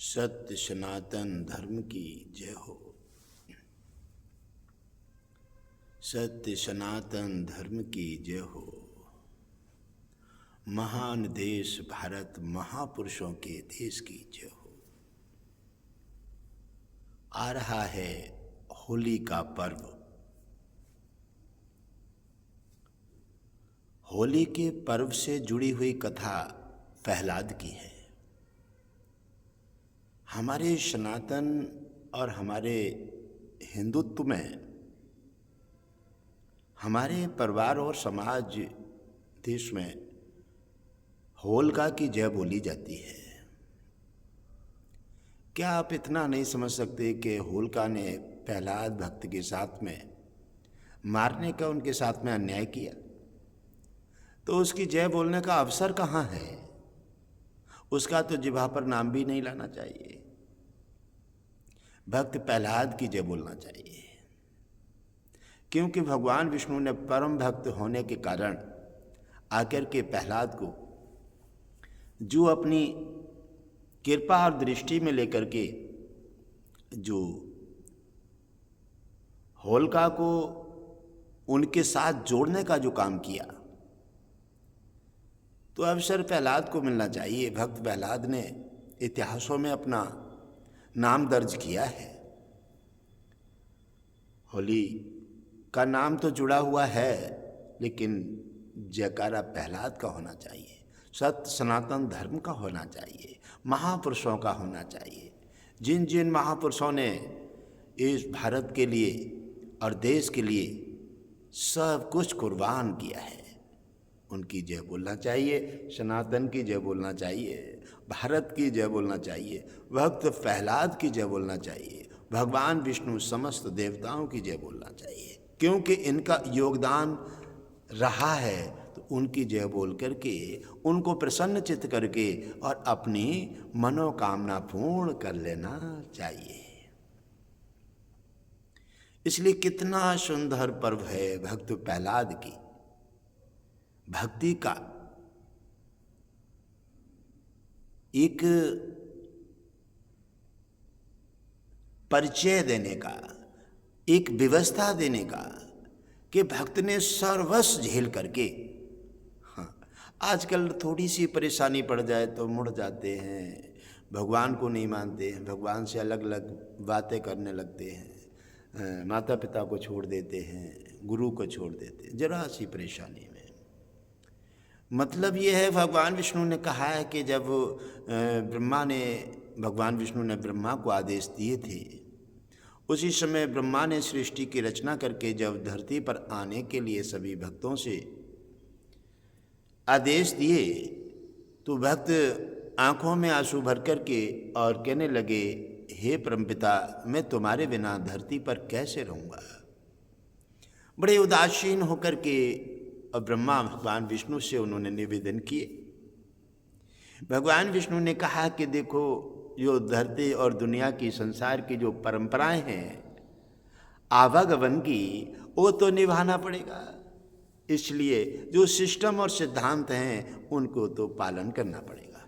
सत्य सनातन धर्म की जय हो। सत्य सनातन धर्म की जय हो। महान देश भारत महापुरुषों के देश की जय हो। आ रहा है होली का पर्व। होली के पर्व से जुड़ी हुई कथा प्रहलाद की है। हमारे सनातन और हमारे हिंदुत्व में, हमारे परिवार और समाज देश में होलिका की जय बोली जाती है। क्या आप इतना नहीं समझ सकते कि होलिका ने प्रहलाद भक्त के साथ में मारने का, उनके साथ में अन्याय किया, तो उसकी जय बोलने का अवसर कहाँ है? उसका तो जिह्वा पर नाम भी नहीं लाना चाहिए। भक्त प्रहलाद की जय बोलना चाहिए, क्योंकि भगवान विष्णु ने परम भक्त होने के कारण आकर के प्रहलाद को, जो अपनी कृपा और दृष्टि में लेकर के जो होलिका को उनके साथ जोड़ने का जो काम किया, तो अवसर प्रहलाद को मिलना चाहिए। भक्त प्रहलाद ने इतिहासों में अपना नाम दर्ज किया है। होली का नाम तो जुड़ा हुआ है, लेकिन जयकारा प्रहलाद का होना चाहिए, सत्य सनातन धर्म का होना चाहिए, महापुरुषों का होना चाहिए। जिन जिन महापुरुषों ने इस भारत के लिए और देश के लिए सब कुछ कुर्बान किया है, उनकी जय बोलना चाहिए, सनातन की जय बोलना चाहिए, भारत की जय बोलना चाहिए, भक्त प्रहलाद की जय बोलना चाहिए, भगवान विष्णु समस्त देवताओं की जय बोलना चाहिए, क्योंकि इनका योगदान रहा है। तो उनकी जय बोल करके, उनको प्रसन्न चित्त करके और अपनी मनोकामना पूर्ण कर लेना चाहिए। इसलिए कितना सुंदर पर्व है भक्त प्रहलाद की भक्ति का एक परिचय देने का, एक व्यवस्था देने का, कि भक्त ने सर्वस्व झेल करके, आजकल थोड़ी सी परेशानी पड़ जाए तो मुड़ जाते हैं, भगवान को नहीं मानते हैं, भगवान से अलग अलग बातें करने लगते हैं, माता पिता को छोड़ देते हैं, गुरु को छोड़ देते हैं, जरा सी परेशानी में। मतलब ये है, भगवान विष्णु ने कहा है कि जब भगवान विष्णु ने ब्रह्मा को आदेश दिए थे, उसी समय ब्रह्मा ने सृष्टि की रचना करके जब धरती पर आने के लिए सभी भक्तों से आदेश दिए, तो भक्त आंखों में आंसू भर करके और कहने लगे, हे परमपिता, मैं तुम्हारे बिना धरती पर कैसे रहूँगा। बड़े उदासीन होकर के और ब्रह्मा भगवान विष्णु से उन्होंने निवेदन किए। भगवान विष्णु ने कहा कि देखो, जो धरती और दुनिया की, संसार की जो परंपराएं हैं आवागमन की, वो तो निभाना पड़ेगा। इसलिए जो सिस्टम और सिद्धांत हैं उनको तो पालन करना पड़ेगा।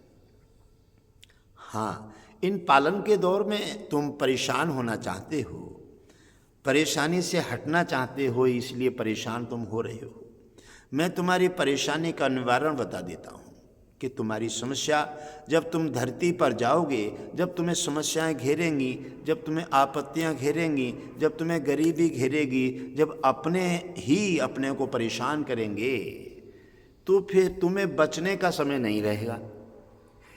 हाँ, इन पालन के दौर में तुम परेशान होना चाहते हो, परेशानी से हटना चाहते हो, इसलिए परेशान तुम हो रहे हो। मैं तुम्हारी परेशानी का निवारण बता देता हूँ कि तुम्हारी समस्या, जब तुम धरती पर जाओगे, जब तुम्हें समस्याएं घेरेंगी, जब तुम्हें आपत्तियां घेरेंगी, जब तुम्हें गरीबी घेरेगी, जब अपने ही अपने को परेशान करेंगे, तो फिर तुम्हें बचने का समय नहीं रहेगा।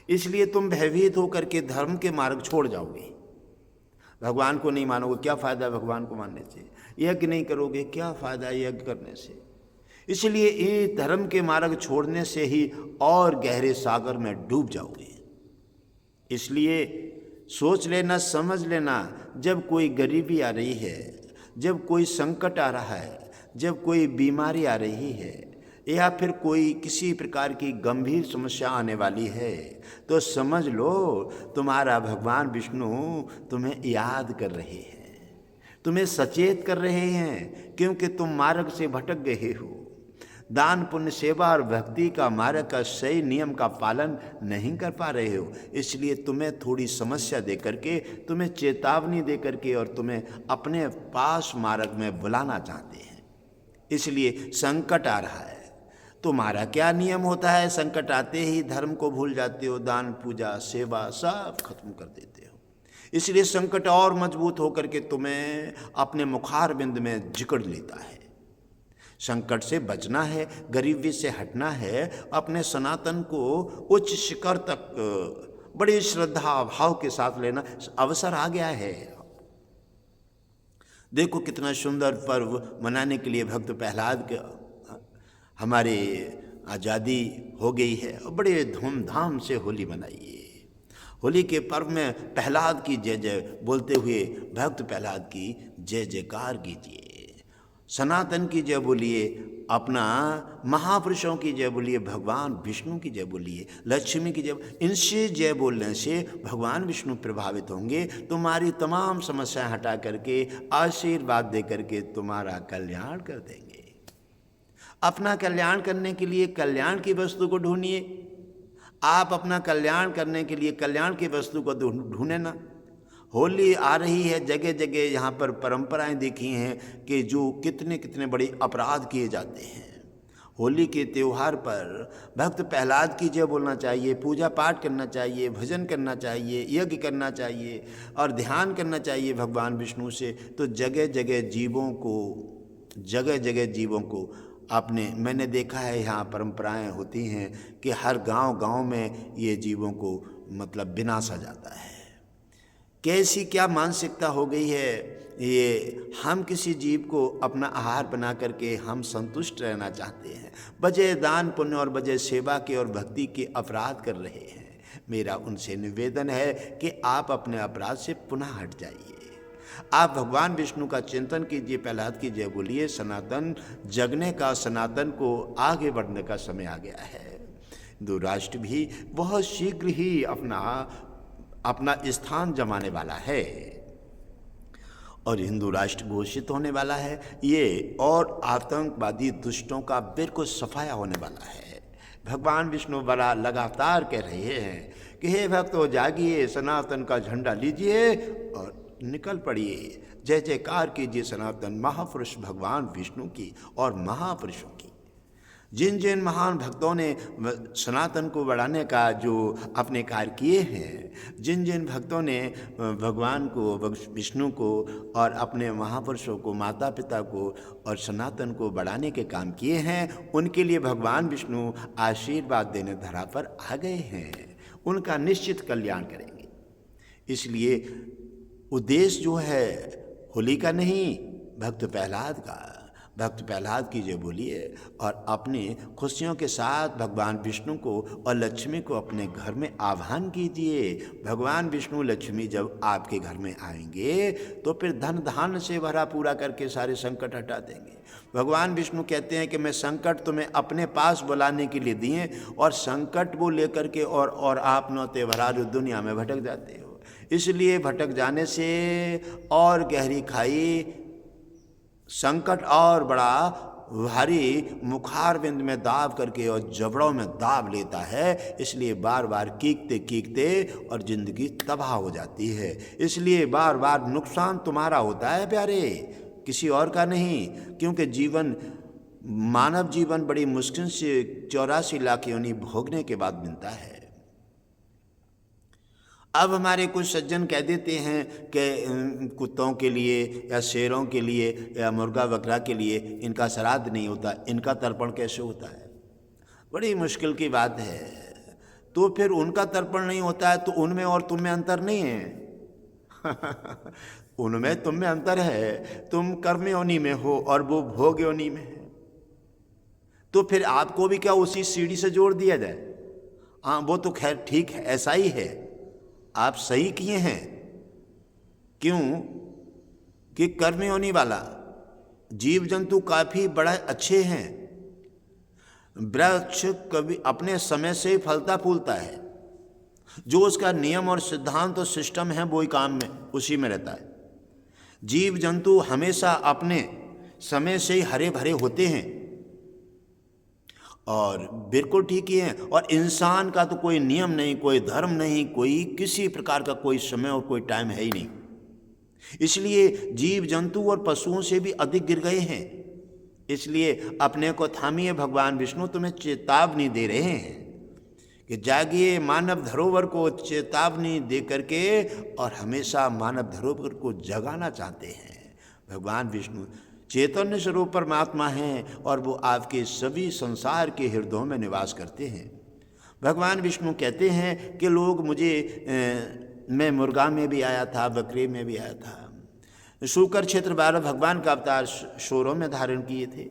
इसलिए तुम भयभीत होकर के धर्म के मार्ग छोड़ जाओगे। भगवान को नहीं मानोगे, क्या फ़ायदा भगवान को मानने से? यज्ञ नहीं करोगे, क्या फ़ायदा यज्ञ करने से? इसलिए ये धर्म के मार्ग छोड़ने से ही और गहरे सागर में डूब जाओगे। इसलिए सोच लेना, समझ लेना, जब कोई गरीबी आ रही है, जब कोई संकट आ रहा है, जब कोई बीमारी आ रही है, या फिर कोई किसी प्रकार की गंभीर समस्या आने वाली है, तो समझ लो तुम्हारा भगवान विष्णु तुम्हें याद कर रहे हैं, तुम्हें सचेत कर रहे हैं, क्योंकि तुम मार्ग से भटक गए हो। दान पुण्य सेवा और भक्ति का मार्ग का सही नियम का पालन नहीं कर पा रहे हो, इसलिए तुम्हें थोड़ी समस्या दे करके, तुम्हें चेतावनी दे करके और तुम्हें अपने पास मार्ग में बुलाना चाहते हैं। इसलिए संकट आ रहा है। तुम्हारा क्या नियम होता है? संकट आते ही धर्म को भूल जाते हो, दान पूजा सेवा सब खत्म कर देते हो। इसलिए संकट और मजबूत होकर के तुम्हें अपने मुखार बिंद में जकड़ लेता है। संकट से बचना है, गरीबी से हटना है, अपने सनातन को उच्च शिखर तक बड़ी श्रद्धा भाव के साथ लेना अवसर आ गया है। देखो कितना सुंदर पर्व मनाने के लिए भक्त प्रहलाद के हमारे आज़ादी हो गई है और बड़े धूमधाम से होली मनाइए। होली के पर्व में प्रहलाद की जय जय बोलते हुए भक्त प्रहलाद की जय जयकार कीजिए, सनातन की जय बोलिए, अपना महापुरुषों की जय बोलिए, भगवान विष्णु की जय बोलिए, लक्ष्मी की जय। इनसे जय बोलने से भगवान विष्णु प्रभावित होंगे, तुम्हारी तमाम समस्याएं हटा करके आशीर्वाद दे करके तुम्हारा कल्याण कर देंगे। अपना कल्याण करने के लिए कल्याण की वस्तु को ढूंढिए। आप अपना कल्याण करने के लिए कल्याण की वस्तु को ढूंढे ना। होली आ रही है, जगह जगह यहाँ पर परंपराएं देखी हैं कि जो कितने कितने बड़े अपराध किए जाते हैं। होली के त्यौहार पर भक्त प्रहलाद की जय बोलना चाहिए, पूजा पाठ करना चाहिए, भजन करना चाहिए, यज्ञ करना चाहिए और ध्यान करना चाहिए भगवान विष्णु से। तो जगह जगह जीवों को आपने, मैंने देखा है यहाँ परंपराएं होती हैं कि हर गांव में ये जीवों को मतलब विनाशा जाता है। कैसी क्या मानसिकता हो गई है ये, हम किसी जीव को अपना आहार बना करके हम संतुष्ट रहना चाहते हैं, बजाय दान पुण्य और बजाय सेवा के और भक्ति के अपराध कर रहे हैं। मेरा उनसे निवेदन है कि आप अपने अपराध से पुनः हट जाइए। आप भगवान विष्णु का चिंतन कीजिए, प्रहलाद की जय बोलिए। सनातन जगने का, सनातन को आगे बढ़ने का समय आ गया है। हिंदू राष्ट्र भी बहुत शीघ्र ही अपना स्थान जमाने वाला है और हिंदू राष्ट्र घोषित होने वाला है ये, और आतंकवादी दुष्टों का बिल्कुल सफाया होने वाला है। भगवान विष्णु बड़ा लगातार कह रहे हैं कि हे भक्तों जागिए, सनातन का झंडा लीजिए और निकल पड़िए, जय जयकार कीजिए सनातन महापुरुष भगवान विष्णु की और महापुरुषों की। जिन जिन महान भक्तों ने सनातन को बढ़ाने का जो अपने कार्य किए हैं, जिन जिन भक्तों ने भगवान को, विष्णु को और अपने महापुरुषों को, माता पिता को और सनातन को बढ़ाने के काम किए हैं, उनके लिए भगवान विष्णु आशीर्वाद देने धरा पर आ गए हैं। उनका निश्चित कल्याण करेंगे। इसलिए उद्देश्य जो है होली का नहीं, भक्त प्रहलाद का। भक्त प्रहलाद की जय बोलिए और अपनी खुशियों के साथ भगवान विष्णु को और लक्ष्मी को अपने घर में आह्वान कीजिए। भगवान विष्णु लक्ष्मी जब आपके घर में आएंगे तो फिर धन धान्य से भरा पूरा करके सारे संकट हटा देंगे। भगवान विष्णु कहते हैं कि मैं संकट तुम्हें अपने पास बुलाने के लिए दिए और संकट वो लेकर के और आप नौते भरा जो दुनिया में भटक जाते हो। इसलिए भटक जाने से और गहरी खाई, संकट और बड़ा भारी मुखार बिंद में दाब करके और जबड़ों में दाब लेता है। इसलिए बार बार कीकते कीकते और ज़िंदगी तबाह हो जाती है। इसलिए बार बार नुकसान तुम्हारा होता है प्यारे, किसी और का नहीं। क्योंकि मानव जीवन बड़ी मुश्किल से 84 लाख योनि भोगने के बाद मिलता है। अब हमारे कुछ सज्जन कह देते हैं कि कुत्तों के लिए या शेरों के लिए या मुर्गा बकरा के लिए इनका श्राद्ध नहीं होता, इनका तर्पण कैसे होता है? बड़ी मुश्किल की बात है। तो फिर उनका तर्पण नहीं होता है तो उनमें और तुम में अंतर नहीं है। उनमें तुम में अंतर है, तुम कर्म योनि में हो और वो भोग योनि में है। तो फिर आपको भी क्या उसी सीढ़ी से जोड़ दिया जाए? हाँ वो तो खैर ठीक है, ऐसा ही है, आप सही किए हैं। क्यों कि कर्म योनि वाला जीव जंतु काफ़ी बड़ा अच्छे हैं। वृक्ष कभी अपने समय से ही फलता फूलता है, जो उसका नियम और सिद्धांत और सिस्टम है वो ही काम में उसी में रहता है। जीव जंतु हमेशा अपने समय से ही हरे भरे होते हैं। और बिल्कुल ठीक ही है। और इंसान का तो कोई नियम नहीं, कोई धर्म नहीं, कोई किसी प्रकार का कोई समय और कोई टाइम है ही नहीं। इसलिए जीव जंतु और पशुओं से भी अधिक गिर गए हैं। इसलिए अपने को थामिए, भगवान विष्णु तुम्हें चेतावनी दे रहे हैं कि जागिए, मानव धरोहर को चेतावनी दे करके और हमेशा मानव धरोहर को जगाना चाहते हैं। भगवान विष्णु चैतन्य स्वरूप परमात्मा हैं और वो आपके सभी संसार के हृदयों में निवास करते हैं। भगवान विष्णु कहते हैं कि लोग मैं मुर्गा में भी आया था, बकरे में भी आया था। शुकर क्षेत्र 12 भगवान का अवतार शोरों में धारण किए थे,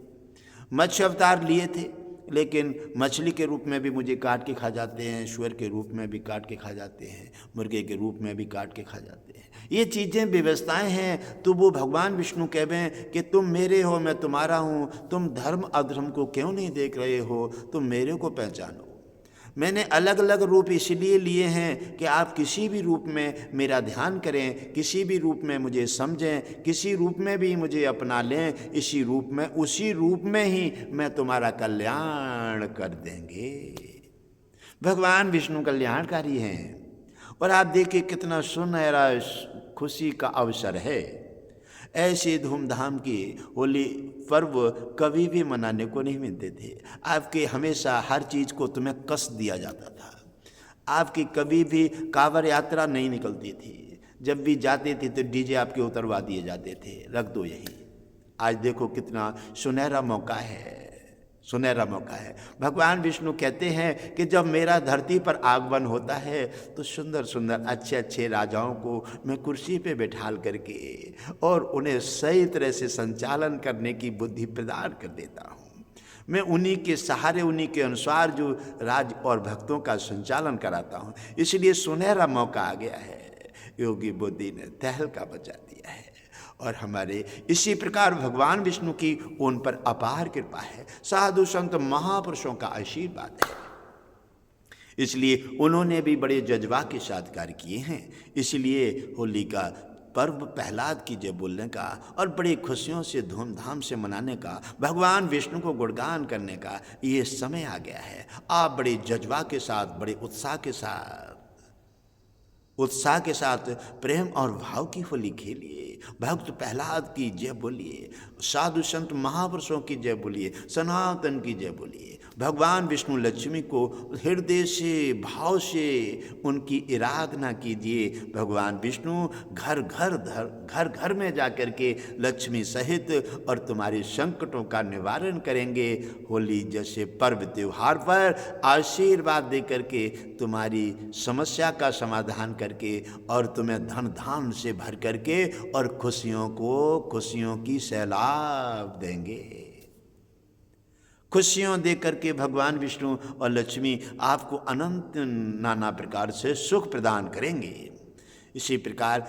मत्स्य अवतार लिए थे, लेकिन मछली के रूप में भी मुझे काट के खा जाते हैं, सुअर के रूप में भी काट के खा जाते हैं, मुर्गे के रूप में भी काट के खा जाते हैं। ये चीज़ें व्यवस्थाएं हैं। तो वो भगवान विष्णु कहवें कि तुम मेरे हो, मैं तुम्हारा हूँ। तुम धर्म अधर्म को क्यों नहीं देख रहे हो? तुम मेरे को पहचानो। मैंने अलग अलग रूप इसलिए लिए हैं कि आप किसी भी रूप में मेरा ध्यान करें, किसी भी रूप में मुझे समझें, किसी रूप में भी मुझे अपना लें। इसी रूप में, उसी रूप में ही मैं तुम्हारा कल्याण कर देंगे। भगवान विष्णु कल्याणकारी हैं। और आप देखिए कितना सुनहरा खुशी का अवसर है। ऐसे धूमधाम की होली पर्व कभी भी मनाने को नहीं मिलते थे। आपके हमेशा हर चीज़ को तुम्हें कस दिया जाता था। आपकी कभी भी कांवड़ यात्रा नहीं निकलती थी। जब भी जाते थे तो डीजे आपके उतरवा दिए जाते थे, रख दो यही। आज देखो कितना सुनहरा मौका है, सुनहरा मौका है। भगवान विष्णु कहते हैं कि जब मेरा धरती पर आगमन होता है तो सुंदर सुंदर अच्छे अच्छे राजाओं को मैं कुर्सी पे बैठाल करके और उन्हें सही तरह से संचालन करने की बुद्धि प्रदान कर देता हूँ। मैं उन्हीं के सहारे, उन्हीं के अनुसार जो राज और भक्तों का संचालन कराता हूँ। इसलिए सुनहरा मौका आ गया है। योगी बुद्धि ने तहलका मचा दिया है। और हमारे इसी प्रकार भगवान विष्णु की उन पर अपार कृपा है। साधु संत महापुरुषों का आशीर्वाद है। इसलिए उन्होंने भी बड़े जज्बा के साथ कार्य किए हैं। इसलिए होली का पर्व प्रहलाद की जय बोलने का और बड़ी खुशियों से धूमधाम से मनाने का, भगवान विष्णु को गुणगान करने का ये समय आ गया है। आप बड़े जज्बा के साथ, बड़े उत्साह के साथ प्रेम और भाव की होली खेलिए। भक्त प्रहलाद की जय बोलिए, साधु संत महापुरुषों की जय बोलिए, सनातन की जय बोलिए। भगवान विष्णु लक्ष्मी को हृदय से, भाव से उनकी आराधना कीजिए। भगवान विष्णु घर घर में जाकर के लक्ष्मी सहित और तुम्हारे संकटों का निवारण करेंगे। होली जैसे पर्व त्योहार पर आशीर्वाद दे करके तुम्हारी समस्या का समाधान करके और तुम्हें धन धान से भर करके और खुशियों की सैलाब देंगे। खुशियों दे करके भगवान विष्णु और लक्ष्मी आपको अनंत नाना प्रकार से सुख प्रदान करेंगे। इसी प्रकार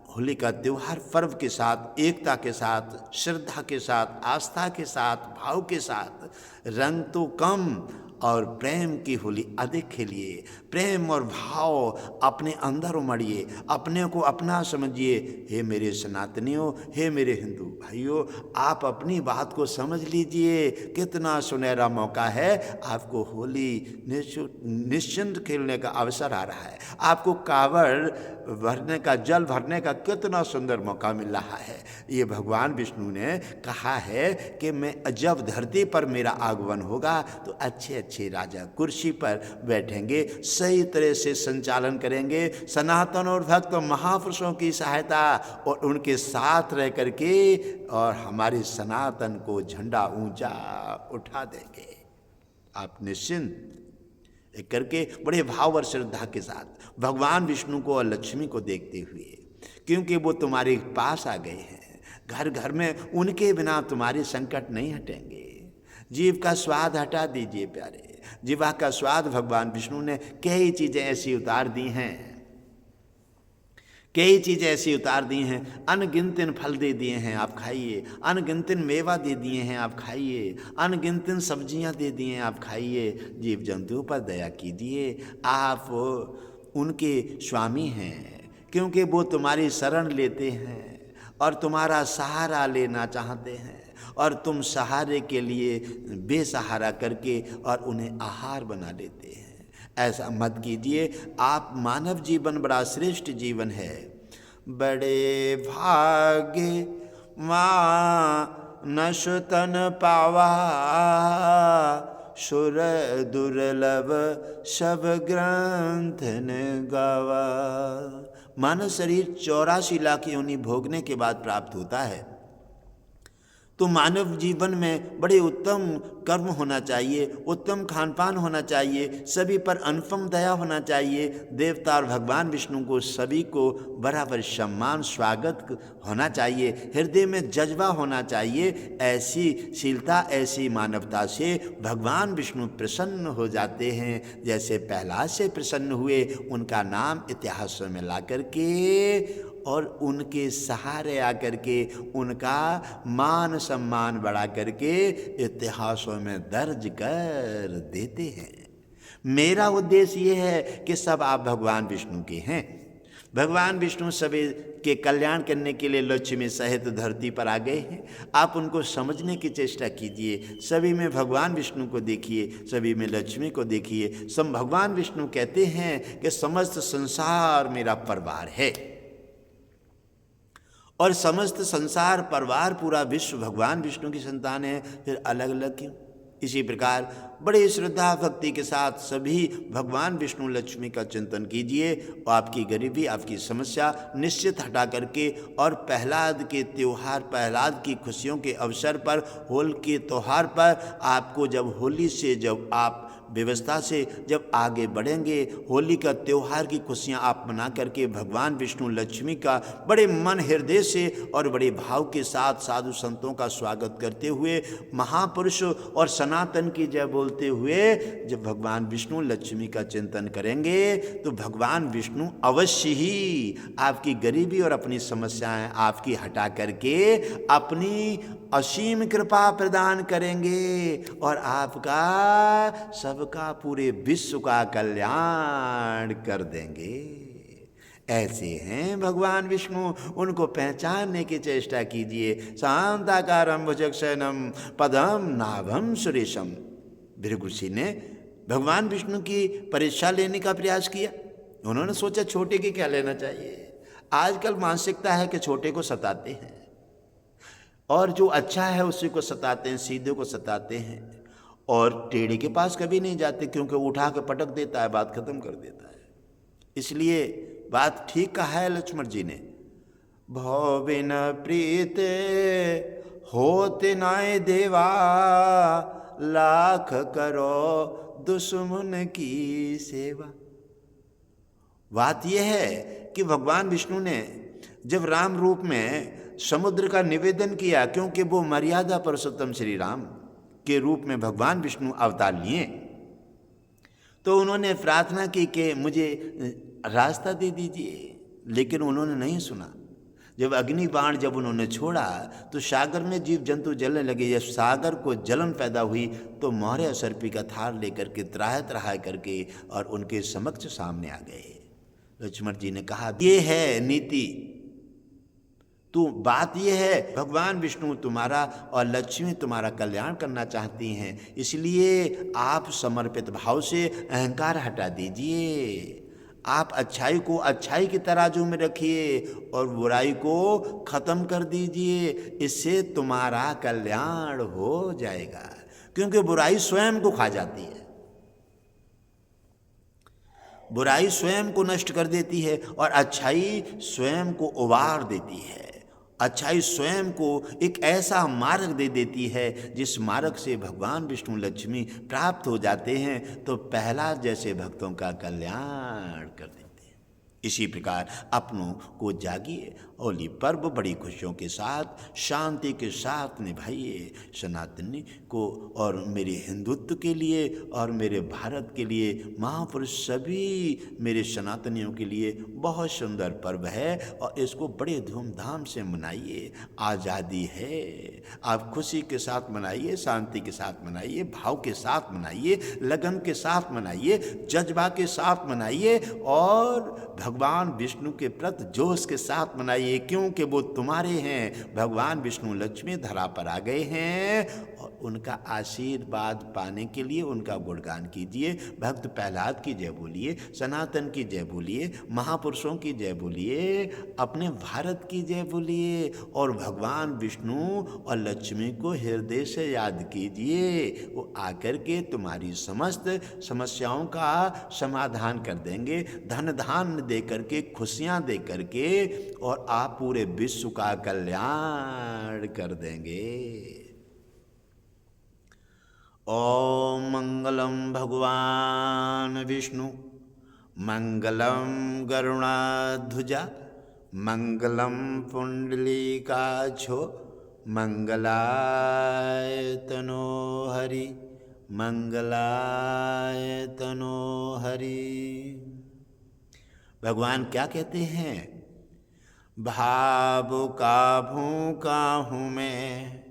होली का त्योहार पर्व के साथ, एकता के साथ, श्रद्धा के साथ, आस्था के साथ, भाव के साथ, रंग तो कम और प्रेम की होली अधिक खेलिए। प्रेम और भाव अपने अंदर उमड़िए, अपने को अपना समझिए। हे मेरे सनातनियों, हे मेरे हिंदू भाइयों, आप अपनी बात को समझ लीजिए। कितना सुनहरा मौका है। आपको होली निश्चिंत खेलने का अवसर आ रहा है। आपको कांवड़ भरने का, जल भरने का कितना सुंदर मौका मिल रहा है। ये भगवान विष्णु ने कहा है कि मैं जब धरती पर मेरा आगमन होगा तो अच्छे अच्छे राजा कुर्सी पर बैठेंगे, सही तरह से संचालन करेंगे। सनातन और भक्त महापुरुषों की सहायता और उनके साथ रह करके और हमारे सनातन को झंडा ऊंचा उठा देंगे। आप निश्चिंत करके बड़े भाव और श्रद्धा के साथ भगवान विष्णु को और लक्ष्मी को देखते हुए, क्योंकि वो तुम्हारे पास आ गए हैं। घर घर में उनके बिना तुम्हारे संकट नहीं हटेंगे। जीव का स्वाद हटा दीजिए प्यारे। जीवा का स्वाद भगवान विष्णु ने कई चीज़ें ऐसी उतार दी हैं, कई चीज़ें ऐसी उतार दी हैं। अनगिनतिन फल दे दिए हैं, आप खाइए। अनगिनतिन मेवा दे दिए हैं, आप खाइए। अनगिनतिन सब्जियां दे दिए हैं, आप खाइए। जीव जंतुओं पर दया कीजिए। आप उनके स्वामी हैं, क्योंकि वो तुम्हारी शरण लेते हैं और तुम्हारा सहारा लेना चाहते हैं। और तुम सहारे के लिए बेसहारा करके और उन्हें आहार बना लेते हैं। ऐसा मत कीजिए। आप मानव जीवन बड़ा श्रेष्ठ जीवन है। बड़े भाग्य मानस तन पावा, सुर दुर्लभ सब ग्रंथ न गावा। मानव शरीर 84 लाख योनि भोगने के बाद प्राप्त होता है। तो मानव जीवन में बड़े उत्तम कर्म होना चाहिए, उत्तम खान पान होना चाहिए, सभी पर अनुपम दया होना चाहिए। देवता और भगवान विष्णु को सभी को बराबर सम्मान स्वागत होना चाहिए, हृदय में जज्बा होना चाहिए। ऐसी शीलता, ऐसी मानवता से भगवान विष्णु प्रसन्न हो जाते हैं। जैसे प्रहलाद से प्रसन्न हुए, उनका नाम इतिहास में ला करके और उनके सहारे आकर के उनका मान सम्मान बढ़ा करके इतिहासों में दर्ज कर देते हैं। मेरा उद्देश्य ये है कि सब आप भगवान विष्णु के हैं। भगवान विष्णु सभी के कल्याण करने के लिए लक्ष्मी सहित धरती पर आ गए हैं। आप उनको समझने की चेष्टा कीजिए। सभी में भगवान विष्णु को देखिए, सभी में लक्ष्मी को देखिए। सब भगवान विष्णु कहते हैं कि समस्त संसार मेरा परिवार है, और समस्त संसार परिवार पूरा विश्व भगवान विष्णु की संतान है, फिर अलग अलग क्यों? इसी प्रकार बड़े श्रद्धा भक्ति के साथ सभी भगवान विष्णु लक्ष्मी का चिंतन कीजिए और आपकी गरीबी, आपकी समस्या निश्चित हटा करके, और प्रहलाद के त्यौहार, प्रहलाद की खुशियों के अवसर पर, होली के त्यौहार पर आपको जब होली से जब आप व्यवस्था से जब आगे बढ़ेंगे, होली का त्यौहार की खुशियां आप मना करके भगवान विष्णु लक्ष्मी का बड़े मन हृदय से और बड़े भाव के साथ साधु संतों का स्वागत करते हुए, महापुरुष और सनातन की जय बोलते हुए जब भगवान विष्णु लक्ष्मी का चिंतन करेंगे तो भगवान विष्णु अवश्य ही आपकी गरीबी और अपनी समस्याएं आपकी हटा करके अपनी असीम कृपा प्रदान करेंगे और आपका सबका पूरे विश्व का कल्याण कर देंगे। ऐसे हैं भगवान विष्णु, उनको पहचानने की चेष्टा कीजिए। शांताकारं भुजगशयनं पदम नाभम सुरेशम। भृगुषि ने भगवान विष्णु की परीक्षा लेने का प्रयास किया। उन्होंने सोचा छोटे की क्या लेना चाहिए। आजकल मानसिकता है कि छोटे को सताते हैं और जो अच्छा है उसी को सताते हैं, सीधे को सताते हैं, और टेढ़े के पास कभी नहीं जाते क्योंकि उठा के पटक देता है, बात खत्म कर देता है। इसलिए बात ठीक कहा है लक्ष्मण जी ने, भव बिन प्रीत होते नाय देवा, लाख करो दुश्मन की सेवा। बात यह है कि भगवान विष्णु ने जब राम रूप में समुद्र का निवेदन किया, क्योंकि वो मर्यादा पुरुषोत्तम श्री राम के रूप में भगवान विष्णु अवतार लिए, तो उन्होंने प्रार्थना की कि मुझे रास्ता दे दीजिए, लेकिन उन्होंने नहीं सुना। जब अग्नि बाण जब उन्होंने छोड़ा तो सागर में जीव जंतु जलने लगे। जब सागर को जलन पैदा हुई तो मौर्य सर्पी का थार लेकर के त्राह त्राह करके और उनके समक्ष सामने आ गए। लक्ष्मण जी ने कहा, ये है नीति। तो बात यह है, भगवान विष्णु तुम्हारा और लक्ष्मी तुम्हारा कल्याण करना चाहती हैं, इसलिए आप समर्पित भाव से अहंकार हटा दीजिए। आप अच्छाई को अच्छाई की तराजू में रखिए और बुराई को खत्म कर दीजिए। इससे तुम्हारा कल्याण हो जाएगा, क्योंकि बुराई स्वयं को खा जाती है, बुराई स्वयं को नष्ट कर देती है और अच्छाई स्वयं को उबार देती है। अच्छाई स्वयं को एक ऐसा मार्ग दे देती है जिस मार्ग से भगवान विष्णु लक्ष्मी प्राप्त हो जाते हैं, तो प्रहलाद जैसे भक्तों का कल्याण कर देते हैं। इसी प्रकार अपनों को जागिए, होली पर्व बड़ी खुशियों के साथ शांति के साथ निभाइए। सनातनी को और मेरे हिंदुत्व के लिए और मेरे भारत के लिए, महापुरुष सभी मेरे सनातनियों के लिए बहुत सुंदर पर्व है और इसको बड़े धूमधाम से मनाइए। आज़ादी है, आप खुशी के साथ मनाइए, शांति के साथ मनाइए, भाव के साथ मनाइए, लगन के साथ मनाइए, जज्बा के साथ मनाइए और भगवान विष्णु के प्रति जोश के साथ मनाइए, क्योंकि वो तुम्हारे हैं। भगवान विष्णु लक्ष्मी धरा पर आ गए हैं और उनका आशीर्वाद पाने के लिए उनका गुणगान कीजिए। भक्त प्रहलाद की जय बोलिए, सनातन की जय बोलिए, महापुरुषों की जय बोलिए, अपने भारत की जय बोलिए और भगवान विष्णु और लक्ष्मी को हृदय से याद कीजिए। वो आकर के तुम्हारी समस्त समस्याओं का समाधान कर देंगे, धन धान्य दे करके, खुशियाँ दे करके, और आप पूरे विश्व का कल्याण कर देंगे। ओम मंगलम भगवान विष्णु, मंगलम गरुणाध्वजा, मंगलम पुंडलीकाक्षो, मंगलाय तनो हरि, मंगलाय तनो हरि। भगवान क्या कहते हैं? भाव का भूखा हूँ मैं,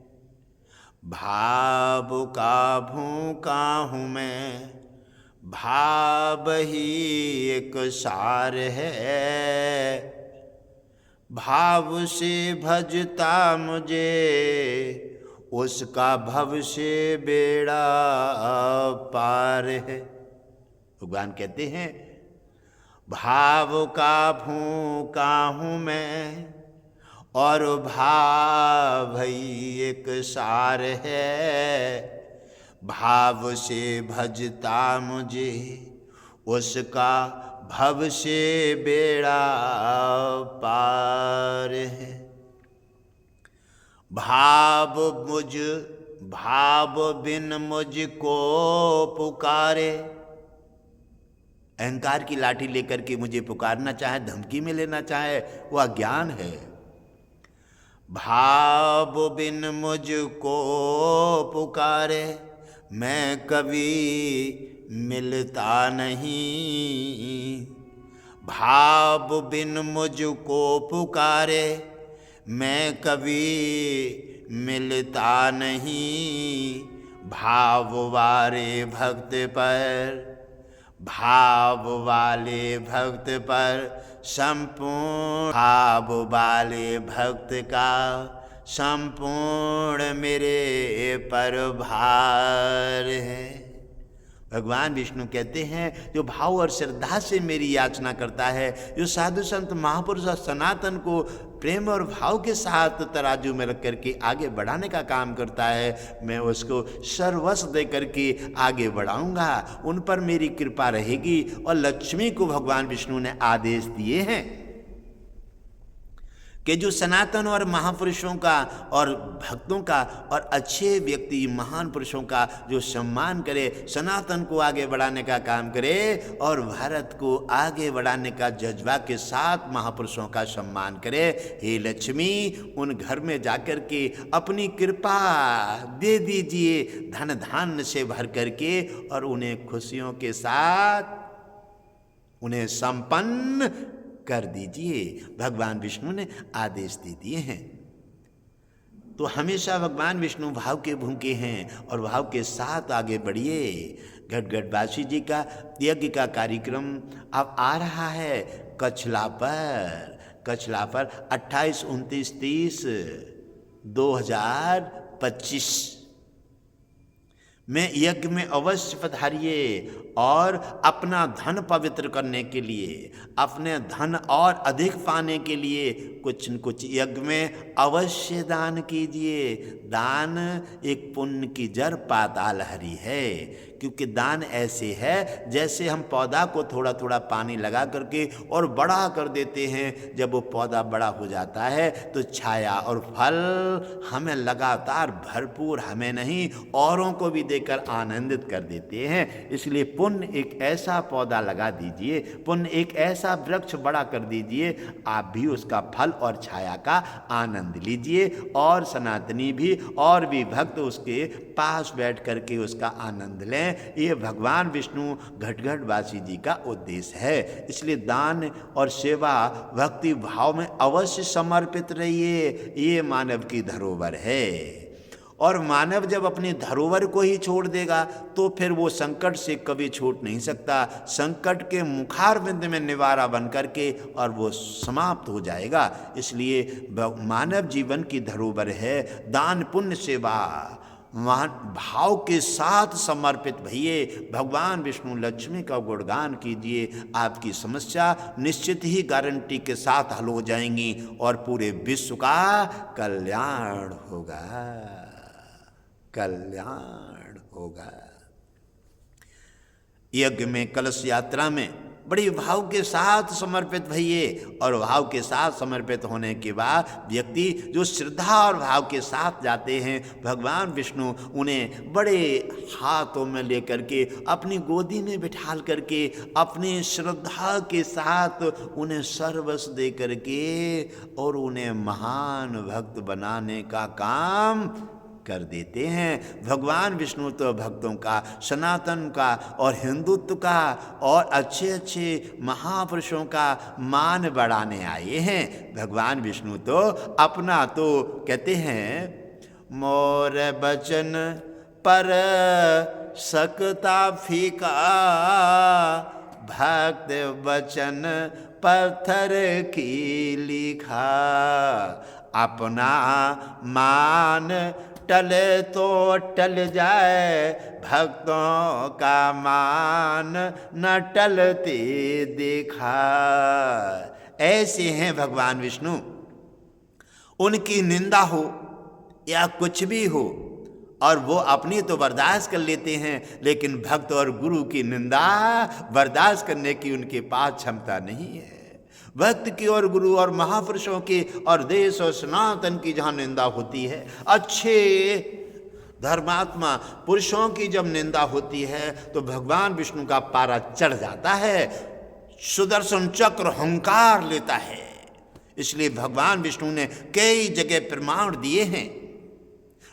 भाव का भूखा हूँ मैं, भाव ही एक सार है, भाव से भजता मुझे उसका भव से बेड़ा पार है। भगवान कहते हैं भाव का भूखा हूँ मैं और भाव ही एक सार है, भाव से भजता मुझे उसका भव से बेड़ा पार है। भाव बिन मुझको पुकारे, अहंकार की लाठी लेकर के मुझे पुकारना चाहे, धमकी में लेना चाहे, वह अज्ञान है। भाव बिन मुझको पुकारे, मैं कभी मिलता नहीं, भाव बिन मुझको पुकारे, मैं कभी मिलता नहीं, भाव वाले भक्त पर, भाव वाले भक्त पर संपूर्ण, भाव वाले भक्त का संपूर्ण मेरे पर भार है। भगवान विष्णु कहते हैं जो भाव और श्रद्धा से मेरी याचना करता है, जो साधु संत महापुरुष और सनातन को प्रेम और भाव के साथ तराजू में रख करके आगे बढ़ाने का काम करता है, मैं उसको सर्वस्व दे करके आगे बढ़ाऊंगा, उन पर मेरी कृपा रहेगी। और लक्ष्मी को भगवान विष्णु ने आदेश दिए हैं कि जो सनातन और महापुरुषों का और भक्तों का और अच्छे व्यक्ति महान पुरुषों का जो सम्मान करे, सनातन को आगे बढ़ाने का काम करे और भारत को आगे बढ़ाने का जज्बा के साथ महापुरुषों का सम्मान करे। हे लक्ष्मी, उन घर में जाकर के अपनी कृपा दे दीजिए धन धान्य से भर करके, और उन्हें खुशियों के साथ उन्हें संपन्न कर दीजिए। भगवान विष्णु ने आदेश दे दिए हैं। तो हमेशा भगवान विष्णु भाव के भूखे हैं और भाव के साथ आगे बढ़िए। घटघटवासी जी का यज्ञ का कार्यक्रम अब आ रहा है कछला पर 28, 29, 30, 2025 में यज्ञ में अवश्य पधारिए और अपना धन पवित्र करने के लिए, अपने धन और अधिक पाने के लिए कुछ न कुछ यज्ञ में अवश्य दान कीजिए। दान एक पुण्य की जड़ पाताल हरी है, क्योंकि दान ऐसे है जैसे हम पौधा को थोड़ा थोड़ा पानी लगा करके और बड़ा कर देते हैं। जब वो पौधा बड़ा हो जाता है तो छाया और फल हमें लगातार भरपूर, हमें नहीं औरों को भी देकर आनंदित कर देते हैं। इसलिए पुण्य एक ऐसा पौधा लगा दीजिए, पुण्य एक ऐसा वृक्ष बड़ा कर दीजिए, आप भी उसका फल और छाया का आनंद लीजिए और सनातनी भी और भी भक्त उसके पास बैठ करके उसका आनंद लें। ये भगवान विष्णु घटघटवासी जी का उद्देश्य है। इसलिए दान और सेवा भक्ति भाव में अवश्य समर्पित रहिए, ये मानव की धरोहर है। और मानव जब अपनी धरोहर को ही छोड़ देगा तो फिर वो संकट से कभी छूट नहीं सकता, संकट के मुखारविंद में निवारा बन करके और वो समाप्त हो जाएगा। इसलिए मानव जीवन की धरोहर है दान पुण्य सेवा। भाव के साथ समर्पित भइए, भगवान विष्णु लक्ष्मी का गुणगान कीजिए, आपकी समस्या निश्चित ही गारंटी के साथ हल हो जाएंगी और पूरे विश्व का कल्याण होगा, कल्याण होगा। यज्ञ में, कलश यात्रा में बड़ी भाव के साथ समर्पित भइए और भाव के साथ समर्पित होने के बाद व्यक्ति जो श्रद्धा और भाव के साथ जाते हैं, भगवान विष्णु उन्हें बड़े हाथों में लेकर के अपनी गोदी में बिठाल करके अपनी श्रद्धा के साथ उन्हें सर्वस्व दे करके और उन्हें महान भक्त बनाने का काम कर देते हैं। भगवान विष्णु तो भक्तों का, सनातन का और हिंदुत्व का और अच्छे अच्छे महापुरुषों का मान बढ़ाने आए हैं। भगवान विष्णु तो अपना तो कहते हैं, मोर बचन पर सकता फीका, भक्त वचन पत्थर की लिखा, अपना मान टले तो टल जाए, भक्तों का मान न टलते देखा। ऐसे हैं भगवान विष्णु। उनकी निंदा हो या कुछ भी हो और वो अपनी तो बर्दाश्त कर लेते हैं, लेकिन भक्त और गुरु की निंदा बर्दाश्त करने की उनके पास क्षमता नहीं है। भक्त की और गुरु और महापुरुषों की और देश और सनातन की जहाँ निंदा होती है, अच्छे धर्मात्मा पुरुषों की जब निंदा होती है तो भगवान विष्णु का पारा चढ़ जाता है, सुदर्शन चक्र हुंकार लेता है। इसलिए भगवान विष्णु ने कई जगह प्रमाण दिए हैं,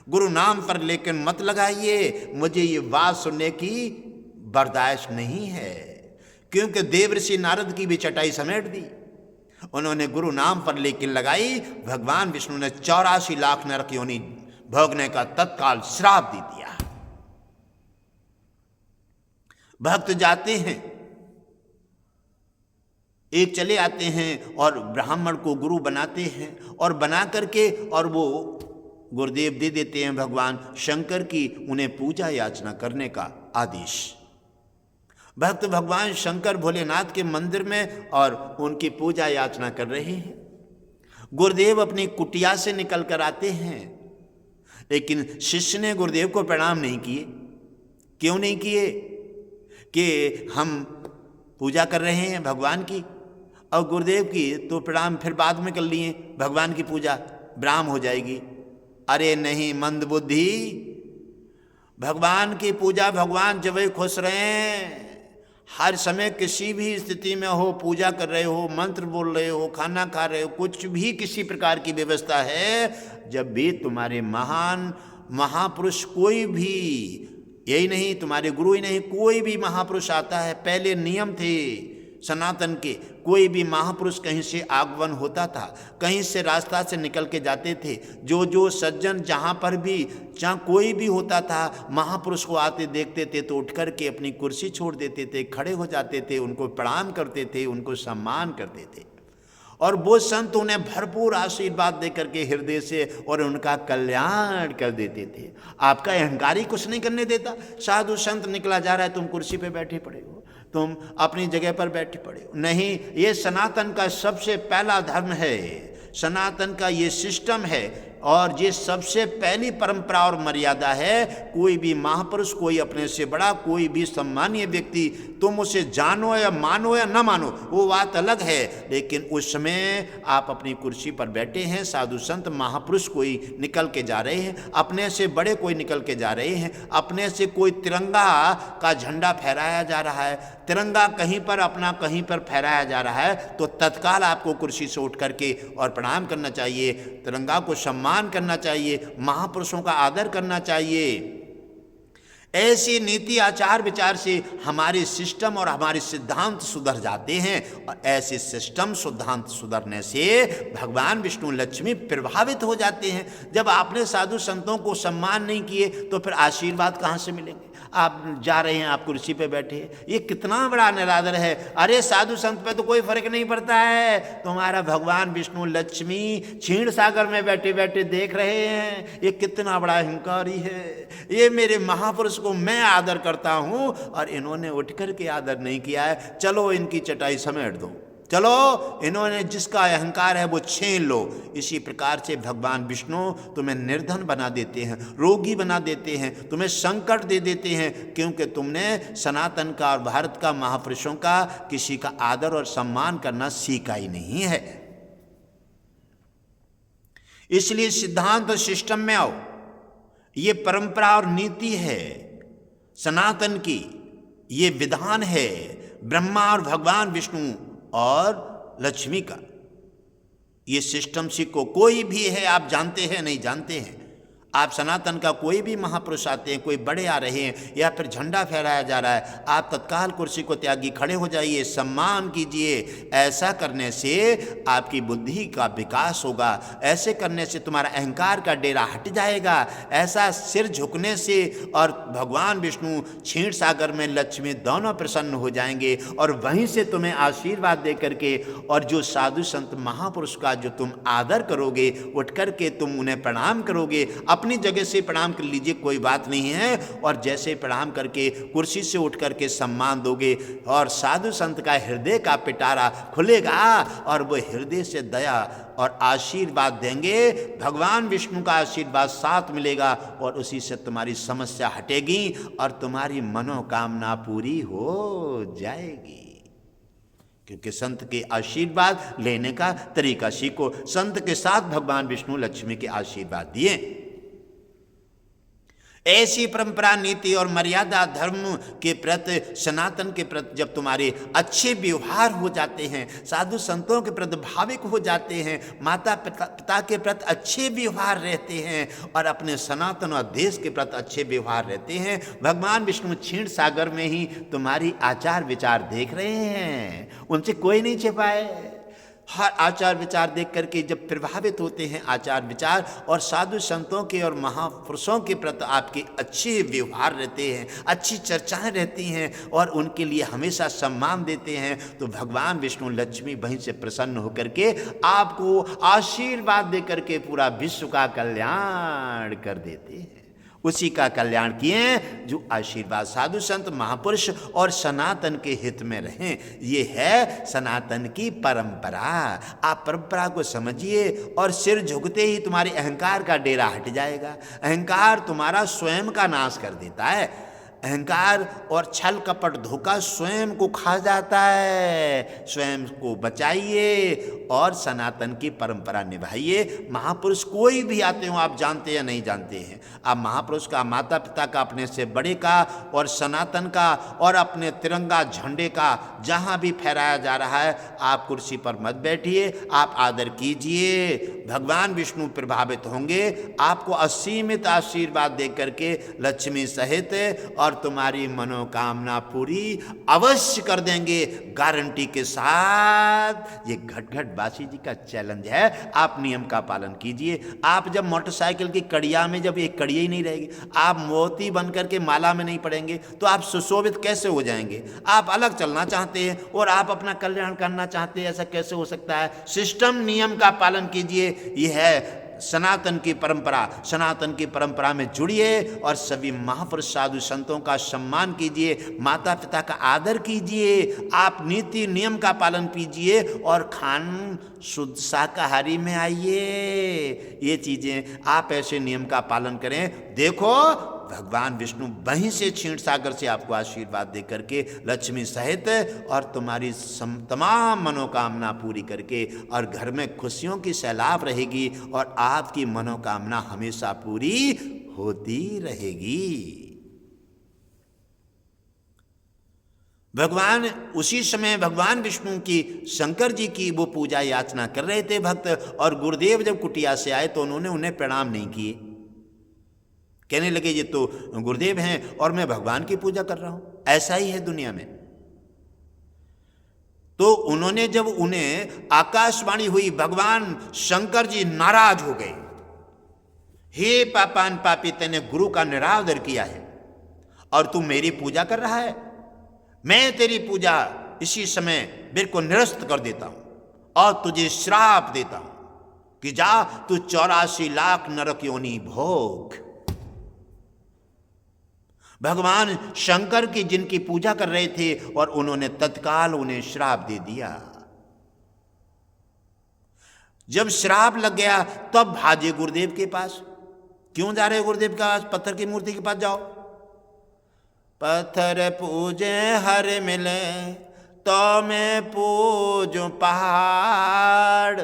गुरु नाम पर लेकिन मत लगाइए, मुझे ये बात सुनने की बर्दाश्त नहीं है। क्योंकि देवर्षि नारद की भी चटाई समेट दी, उन्होंने गुरु नाम पर लेकिन लगाई, भगवान विष्णु ने 84 लाख नरक योनि भोगने का तत्काल श्राप दे दिया। भक्त जाते हैं, एक चले आते हैं और ब्राह्मण को गुरु बनाते हैं और बना करके और वो गुरुदेव दे देते हैं भगवान शंकर की उन्हें पूजा याचना करने का आदेश। भक्त भगवान शंकर भोलेनाथ के मंदिर में और उनकी पूजा याचना कर रहे हैं। गुरुदेव अपनी कुटिया से निकल कर आते हैं, लेकिन शिष्य ने गुरुदेव को प्रणाम नहीं किए। क्यों नहीं किए? कि हम पूजा कर रहे हैं भगवान की, और गुरुदेव की तो प्रणाम फिर बाद में कर लिए, भगवान की पूजा ब्राह्म हो जाएगी। अरे नहीं मंद बुद्धि, भगवान की पूजा भगवान जब ही खुश रहे, हर समय किसी भी स्थिति में हो, पूजा कर रहे हो, मंत्र बोल रहे हो, खाना खा रहे हो, कुछ भी किसी प्रकार की व्यवस्था है, जब भी तुम्हारे महान महापुरुष कोई भी, यही नहीं तुम्हारे गुरु ही नहीं, कोई भी महापुरुष आता है, पहले नियम थे सनातन के, कोई भी महापुरुष कहीं से आगमन होता था, कहीं से रास्ता से निकल के जाते थे, जो सज्जन जहाँ पर भी जहाँ कोई भी होता था, महापुरुष को आते देखते थे तो उठ कर के अपनी कुर्सी छोड़ देते थे, खड़े हो जाते थे, उनको प्रणाम करते थे, उनको सम्मान करते थे, और वो संत उन्हें भरपूर आशीर्वाद दे करके हृदय से और उनका कल्याण कर देते थे। आपका अहंकारी कुछ नहीं करने देता। साधु संत निकला जा रहा है, तुम कुर्सी पे बैठे पड़े हो, तुम अपनी जगह पर बैठे पड़े हो। नहीं, ये सनातन का सबसे पहला धर्म है, सनातन का ये सिस्टम है और ये सबसे पहली परंपरा और मर्यादा है। कोई भी महापुरुष, कोई अपने से बड़ा, कोई भी सम्मानीय व्यक्ति, तुम उसे जानो या न मानो वो बात अलग है, लेकिन उस समय आप अपनी कुर्सी पर बैठे हैं, साधु संत महापुरुष कोई निकल के जा रहे हैं, अपने से बड़े कोई निकल के जा रहे हैं, अपने से कोई तिरंगा का झंडा फहराया जा रहा है, तिरंगा कहीं पर अपना कहीं पर फहराया जा रहा है, तो तत्काल आपको कुर्सी से उठ करके और प्रणाम करना चाहिए, तिरंगा को सम्मान करना चाहिए, महापुरुषों का आदर करना चाहिए। ऐसी नीति आचार विचार से हमारे सिस्टम और हमारे सिद्धांत सुधर जाते हैं, और ऐसे सिस्टम सिद्धांत सुधरने से भगवान विष्णु लक्ष्मी प्रभावित हो जाते हैं। जब आपने साधु संतों को सम्मान नहीं किए तो फिर आशीर्वाद कहाँ से मिलेंगे? आप जा रहे हैं, आप कुर्सी पे बैठे हैं, ये कितना बड़ा निरादर है। अरे साधु संत पे तो कोई फर्क नहीं पड़ता है, तुम्हारा भगवान विष्णु लक्ष्मी क्षीण सागर में बैठे बैठे देख रहे हैं, ये कितना बड़ा अहंकारी है। ये मेरे महापुरुष को मैं आदर करता हूं और इन्होंने उठ कर के आदर नहीं किया है, चलो इनकी चटाई समेट दो, चलो इन्होंने जिसका अहंकार है वो छीन लो। इसी प्रकार से भगवान विष्णु तुम्हें निर्धन बना देते हैं, रोगी बना देते हैं, तुम्हें संकट दे देते हैं, क्योंकि तुमने सनातन का और भारत का महापुरुषों का किसी का आदर और सम्मान करना सीखा ही नहीं है। इसलिए सिद्धांत और सिस्टम में आओ। ये परंपरा और नीति है सनातन की, ये विधान है ब्रह्मा और भगवान विष्णु और लक्ष्मी का। ये सिस्टम सीखो। कोई भी है, आप जानते हैं नहीं जानते हैं, आप सनातन का कोई भी महापुरुष आते हैं, कोई बड़े आ रहे हैं या फिर झंडा फहराया जा रहा है, आप तत्काल कुर्सी को त्यागी खड़े हो जाइए, सम्मान कीजिए। ऐसा करने से आपकी बुद्धि का विकास होगा, ऐसे करने से तुम्हारा अहंकार का डेरा हट जाएगा। ऐसा सिर झुकने से और भगवान विष्णु क्षीण सागर में लक्ष्मी दोनों प्रसन्न हो जाएंगे और वहीं से तुम्हें आशीर्वाद दे करके, और जो साधु संत महापुरुष का जो तुम आदर करोगे, उठ करके तुम उन्हें प्रणाम करोगे, अपनी जगह से प्रणाम कर लीजिए, कोई बात नहीं है, और जैसे प्रणाम करके कुर्सी से उठ करके सम्मान दोगे और साधु संत का हृदय का पिटारा खुलेगा और वो हृदय से दया और आशीर्वाद देंगे। भगवान विष्णु का आशीर्वाद साथ मिलेगा और उसी से तुम्हारी समस्या हटेगी और तुम्हारी मनोकामना पूरी हो जाएगी। क्योंकि संत के आशीर्वाद लेने का तरीका सीखो। संत के साथ भगवान विष्णु लक्ष्मी के आशीर्वाद दिए। ऐसी परंपरा, नीति और मर्यादा धर्म के प्रति, सनातन के प्रति जब तुम्हारे अच्छे व्यवहार हो जाते हैं, साधु संतों के प्रति भाविक हो जाते हैं, माता पिता के प्रति अच्छे व्यवहार रहते हैं और अपने सनातन और देश के प्रति अच्छे व्यवहार रहते हैं, भगवान विष्णु क्षीण सागर में ही तुम्हारी आचार विचार देख रहे हैं, उनसे कोई नहीं छिपाए। हर आचार विचार देख करके जब प्रभावित होते हैं आचार विचार, और साधु संतों के और महापुरुषों के प्रति आपके अच्छे व्यवहार रहते हैं, अच्छी चर्चाएं रहती हैं और उनके लिए हमेशा सम्मान देते हैं, तो भगवान विष्णु लक्ष्मी वहीं से प्रसन्न होकर के आपको आशीर्वाद दे करके पूरा विश्व का कल्याण कर देते हैं। उसी का कल्याण किए जो आशीर्वाद साधु संत महापुरुष और सनातन के हित में रहें। ये है सनातन की परंपरा। आप परंपरा को समझिए और सिर झुकते ही तुम्हारे अहंकार का डेरा हट जाएगा। अहंकार तुम्हारा स्वयं का नाश कर देता है। अहंकार और छल कपट धोखा स्वयं को खा जाता है। स्वयं को बचाइए और सनातन की परंपरा निभाइए। महापुरुष कोई भी आते हो, आप जानते या नहीं जानते हैं, आप महापुरुष का, माता पिता का, अपने से बड़े का और सनातन का और अपने तिरंगा झंडे का जहाँ भी फहराया जा रहा है, आप कुर्सी पर मत बैठिए, आप आदर कीजिए। भगवान विष्णु प्रभावित होंगे, आपको असीमित आशीर्वाद दे करके लक्ष्मी सहित, और तुम्हारी मनोकामना पूरी अवश्य कर देंगे, गारंटी के साथ। ये घट-घट बासी जी का चैलेंज है। आप नियम का पालन कीजिए। आप जब मोटरसाइकिल की कड़िया में जब एक कड़िया ही नहीं रहेगी, आप मोती बन करके माला में नहीं पड़ेंगे तो आप सुशोभित कैसे हो जाएंगे? आप अलग चलना चाहते हैं और आप अपना कल्याण करना चाहते हैं, ऐसा कैसे हो सकता है? सिस्टम नियम का पालन कीजिए। यह है सनातन की परंपरा। सनातन की परंपरा में जुड़िए और सभी महापुरुष साधु संतों का सम्मान कीजिए, माता पिता का आदर कीजिए, आप नीति नियम का पालन कीजिए और खान शुद्ध शाकाहारी में आइए। ये चीज़ें आप ऐसे नियम का पालन करें, देखो भगवान विष्णु वहीं से क्षीण सागर से आपको आशीर्वाद दे करके लक्ष्मी सहित और तुम्हारी तमाम मनोकामना पूरी करके, और घर में खुशियों की सैलाब रहेगी और आपकी मनोकामना हमेशा पूरी होती रहेगी। भगवान उसी समय भगवान विष्णु की शंकर जी की वो पूजा याचना कर रहे थे भक्त, और गुरुदेव जब कुटिया से आए तो उन्होंने उन्हें प्रणाम नहीं किए। कहने लगे ये तो गुरुदेव हैं और मैं भगवान की पूजा कर रहा हूं, ऐसा ही है दुनिया में। तो उन्होंने जब उन्हें आकाशवाणी हुई, भगवान शंकर जी नाराज हो गए। हे पापान पापी, तूने गुरु का निरादर किया है और तू मेरी पूजा कर रहा है। मैं तेरी पूजा इसी समय बिल्कुल निरस्त कर देता हूं और तुझे श्राप देता हूं कि जा तू 84 लाख नरक योनि भोग। भगवान शंकर की जिनकी पूजा कर रहे थे और उन्होंने तत्काल उन्हें श्राप दे दिया। जब श्राप लग गया तब भाजे गुरुदेव के पास। क्यों जा रहे हो गुरुदेव के पास? पत्थर की मूर्ति के पास जाओ। पत्थर पूजे हर मिले तो मैं पूजूं पहाड़,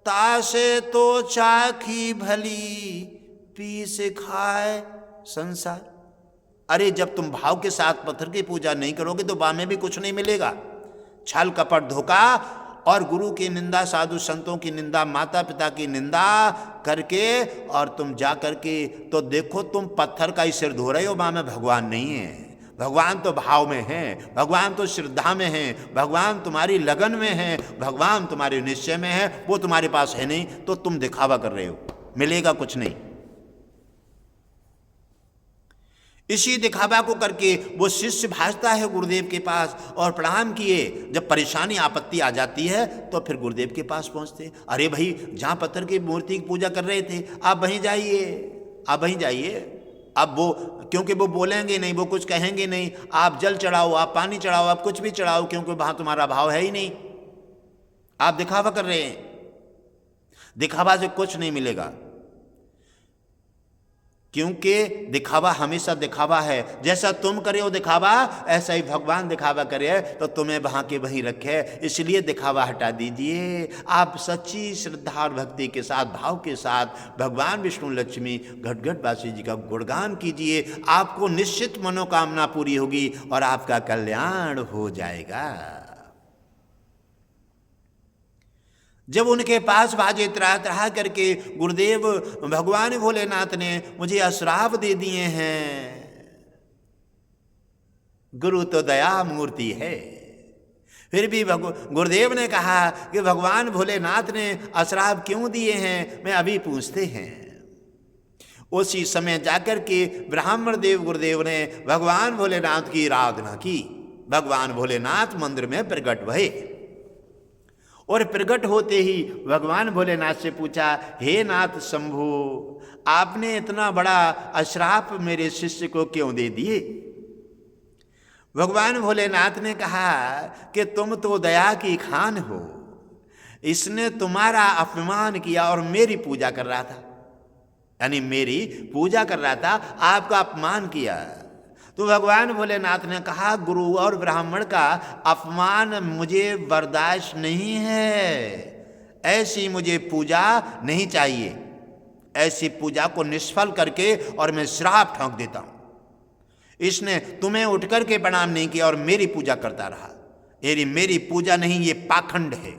तासे तो चाखी भली पीस खाए संसार। अरे जब तुम भाव के साथ पत्थर की पूजा नहीं करोगे तो बाद में भी कुछ नहीं मिलेगा। छल कपट धोखा और गुरु की निंदा, साधु संतों की निंदा, माता पिता की निंदा करके और तुम जा करके तो देखो तुम पत्थर का ही सिर धो रहे हो, वहां में भगवान नहीं है। भगवान तो भाव में है, भगवान तो श्रद्धा में है, भगवान तुम्हारी लगन में है, भगवान तुम्हारे निश्चय में है। वो तुम्हारे पास है नहीं तो तुम दिखावा कर रहे हो, मिलेगा कुछ नहीं। इसी दिखावा को करके वो शिष्य भाजता है गुरुदेव के पास और प्रणाम किए। जब परेशानी आपत्ति आ जाती है तो फिर गुरुदेव के पास पहुंचते। अरे भाई, जहां पत्थर की मूर्ति की पूजा कर रहे थे आप वहीं जाइए, आप वहीं जाइए। अब वो क्योंकि वो बोलेंगे नहीं, वो कुछ कहेंगे नहीं। आप जल चढ़ाओ, आप पानी चढ़ाओ, आप कुछ भी चढ़ाओ, क्योंकि वहां तुम्हारा भाव है ही नहीं। आप दिखावा कर रहे हैं, दिखावा से कुछ नहीं मिलेगा, क्योंकि दिखावा हमेशा दिखावा है। जैसा तुम करे हो दिखावा, ऐसा ही भगवान दिखावा करे तो तुम्हें वहां के वहीं रखे। इसलिए दिखावा हटा दीजिए। आप सच्ची श्रद्धा और भक्ति के साथ, भाव के साथ भगवान विष्णु लक्ष्मी घटघट वासी जी का गुणगान कीजिए। आपको निश्चित मनोकामना पूरी होगी और आपका कल्याण हो जाएगा। जब उनके पास बाजे त्राह त्राह करके गुरुदेव भगवान भोलेनाथ ने मुझे अश्राप दे दिए हैं। गुरु तो दया मूर्ति है, फिर भी गुरुदेव ने कहा कि भगवान भोलेनाथ ने अश्राप क्यों दिए हैं, मैं अभी पूछते हैं। उसी समय जाकर के ब्राह्मण देव गुरुदेव ने भगवान भोलेनाथ की आराधना की। भगवान भोलेनाथ मंदिर में प्रकट भये और प्रकट होते ही भगवान भोलेनाथ से पूछा, हे नाथ शंभु, आपने इतना बड़ा अश्राप मेरे शिष्य को क्यों दे दिए? भगवान भोलेनाथ ने कहा कि तुम तो दया की खान हो, इसने तुम्हारा अपमान किया और मेरी पूजा कर रहा था, यानी मेरी पूजा कर रहा था, आपका अपमान किया। तो भगवान भोलेनाथ ने कहा, गुरु और ब्राह्मण का अपमान मुझे बर्दाश्त नहीं है, ऐसी मुझे पूजा नहीं चाहिए। ऐसी पूजा को निष्फल करके और मैं श्राप ठोक देता हूं। इसने तुम्हें उठ करके प्रणाम नहीं किया और मेरी पूजा करता रहा। मेरी पूजा नहीं, ये पाखंड है।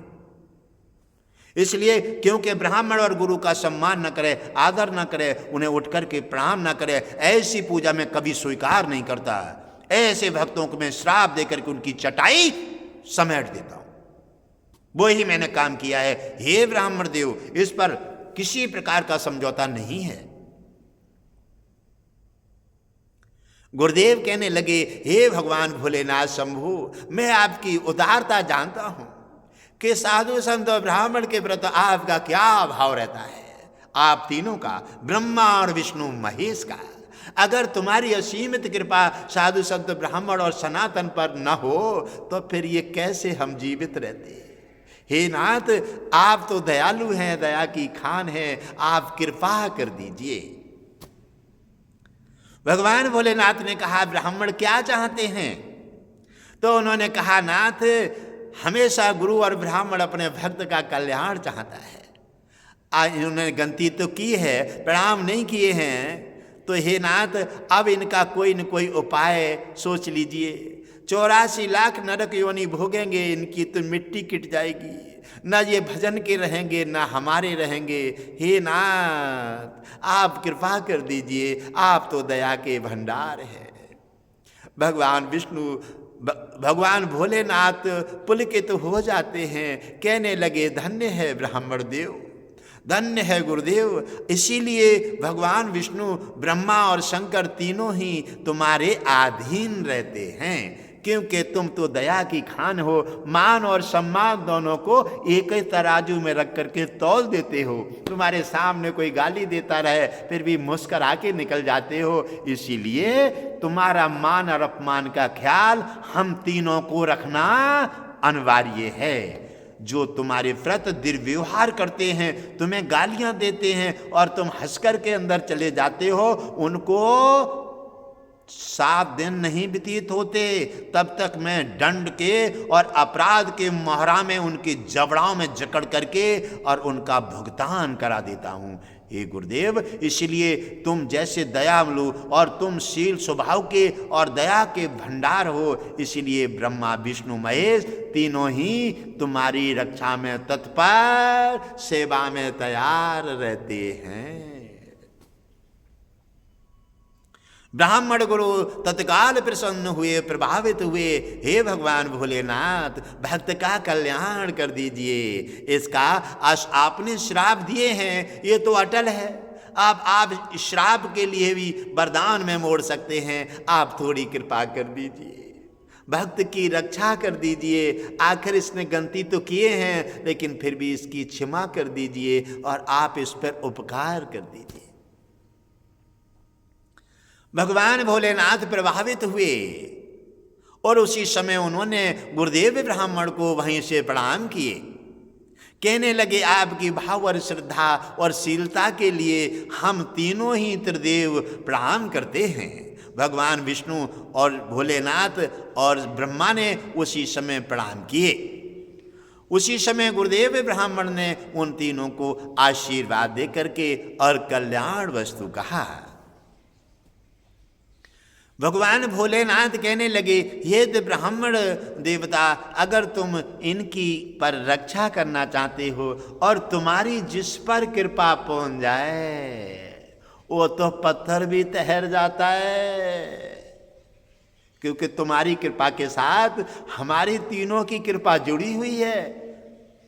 इसलिए क्योंकि ब्राह्मण और गुरु का सम्मान न करे, आदर न करे, उन्हें उठ करके प्रणाम न करे, ऐसी पूजा मैं कभी स्वीकार नहीं करता। ऐसे भक्तों को मैं श्राप देकर के उनकी चटाई समेट देता हूं। वो ही मैंने काम किया है। हे ब्राह्मण देव, इस पर किसी प्रकार का समझौता नहीं है। गुरुदेव कहने लगे, हे भगवान भोलेनाथ शंभु, मैं आपकी उदारता जानता हूं कि साधु संत और ब्राह्मण के प्रति आपका क्या भाव रहता है, आप तीनों का, ब्रह्मा और विष्णु महेश का। अगर तुम्हारी असीमित कृपा साधु संत ब्राह्मण और सनातन पर न हो तो फिर ये कैसे हम जीवित रहते। हे नाथ, आप तो दयालु हैं, दया की खान है, आप कृपा कर दीजिए। भगवान भोलेनाथ ने कहा, ब्राह्मण क्या चाहते हैं? तो उन्होंने कहा, नाथ, हमेशा गुरु और ब्राह्मण अपने भक्त का कल्याण चाहता है। आज इन्होंने गलती तो की है, प्रणाम नहीं किए हैं, तो हे नाथ, अब इनका कोई न कोई उपाय सोच लीजिए। 84 लाख नरक योनि भोगेंगे, इनकी तो मिट्टी किट जाएगी, ना ये भजन के रहेंगे ना हमारे रहेंगे। हे नाथ आप कृपा कर दीजिए, आप तो दया के भंडार हैं। भगवान विष्णु भगवान भोलेनाथ पुलकित हो जाते हैं, कहने लगे धन्य है ब्राह्मण देव, धन्य है गुरुदेव। इसीलिए भगवान विष्णु ब्रह्मा और शंकर तीनों ही तुम्हारे अधीन रहते हैं, क्योंकि तुम तो दया की खान हो। मान और सम्मान दोनों को एक ही तराजू में रख करके तौल देते हो। तुम्हारे सामने कोई गाली देता रहे फिर भी मुस्कुरा के निकल जाते हो। इसीलिए तुम्हारा मान और अपमान का ख्याल हम तीनों को रखना अनिवार्य है। जो तुम्हारे व्रत दुर्व्यवहार करते हैं, तुम्हें गालियां देते हैं और तुम हंसकर के अंदर चले जाते हो, उनको 7 दिन नहीं व्यतीत होते तब तक मैं दंड के और अपराध के मोहरा में उनकी जबड़ाओं में जकड़ करके और उनका भुगतान करा देता हूं। हे गुरुदेव, इसलिए तुम जैसे दयालु और तुम शील स्वभाव के और दया के भंडार हो, इसलिए ब्रह्मा विष्णु महेश तीनों ही तुम्हारी रक्षा में तत्पर, सेवा में तैयार रहते हैं। ब्राह्मण गुरु तत्काल प्रसन्न हुए, प्रभावित हुए। हे भगवान भोलेनाथ, भक्त का कल्याण कर दीजिए। इसका आपने श्राप दिए हैं, ये तो अटल है। आप श्राप के लिए भी वरदान में मोड़ सकते हैं। आप थोड़ी कृपा कर दीजिए, भक्त की रक्षा कर दीजिए। आखिर इसने गलती तो किए हैं, लेकिन फिर भी इसकी क्षमा कर दीजिए और आप इस पर उपकार कर दीजिए। भगवान भोलेनाथ प्रभावित हुए और उसी समय उन्होंने गुरुदेव ब्राह्मण को वहीं से प्रणाम किए। कहने लगे आपकी भाव और श्रद्धा और शीलता के लिए हम तीनों ही त्रिदेव प्रणाम करते हैं। भगवान विष्णु और भोलेनाथ और ब्रह्मा ने उसी समय प्रणाम किए। उसी समय गुरुदेव ब्राह्मण ने उन तीनों को आशीर्वाद दे करके और कल्याण वस्तु कहा। भगवान भोलेनाथ कहने लगे, हे ब्राह्मण देवता, अगर तुम इनकी पर रक्षा करना चाहते हो और तुम्हारी जिस पर कृपा पहुंच जाए वो तो पत्थर भी तैर जाता है, क्योंकि तुम्हारी कृपा के साथ हमारी तीनों की कृपा जुड़ी हुई है।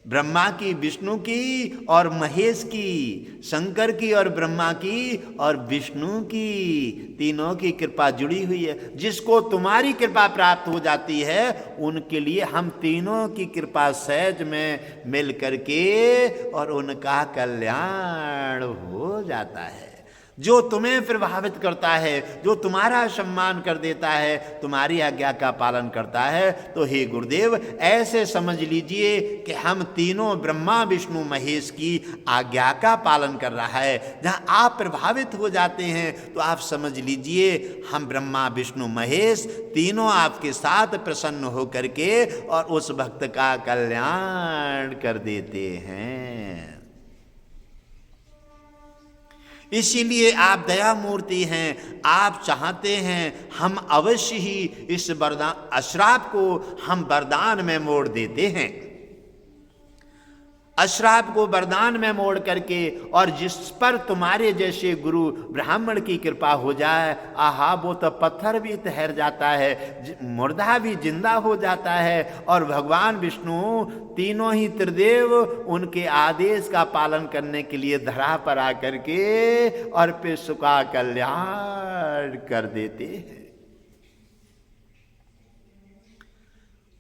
ब्रह्मा की, विष्णु की और महेश की, शंकर की और ब्रह्मा की और विष्णु की, तीनों की कृपा जुड़ी हुई है। जिसको तुम्हारी कृपा प्राप्त हो जाती है उनके लिए हम तीनों की कृपा सहज में मिल करके और उनका कल्याण हो जाता है। जो तुम्हें प्रभावित करता है, जो तुम्हारा सम्मान कर देता है, तुम्हारी आज्ञा का पालन करता है, तो हे गुरुदेव ऐसे समझ लीजिए कि हम तीनों ब्रह्मा विष्णु महेश की आज्ञा का पालन कर रहा है। जहाँ आप प्रभावित हो जाते हैं तो आप समझ लीजिए हम ब्रह्मा विष्णु महेश तीनों आपके साथ प्रसन्न होकर के और उस भक्त का कल्याण कर देते हैं। इसीलिए आप दया मूर्ति हैं। आप चाहते हैं हम अवश्य ही इस वरदान अश्राप को हम वरदान में मोड़ देते हैं। अश्राप को वरदान में मोड़ करके और जिस पर तुम्हारे जैसे गुरु ब्राह्मण की कृपा हो जाए, आहा, वो तो पत्थर भी तैर जाता है, मुर्दा भी जिंदा हो जाता है। और भगवान विष्णु तीनों ही त्रिदेव उनके आदेश का पालन करने के लिए धरा पर आकर के और फिर सुखा कल्याण कर देते हैं।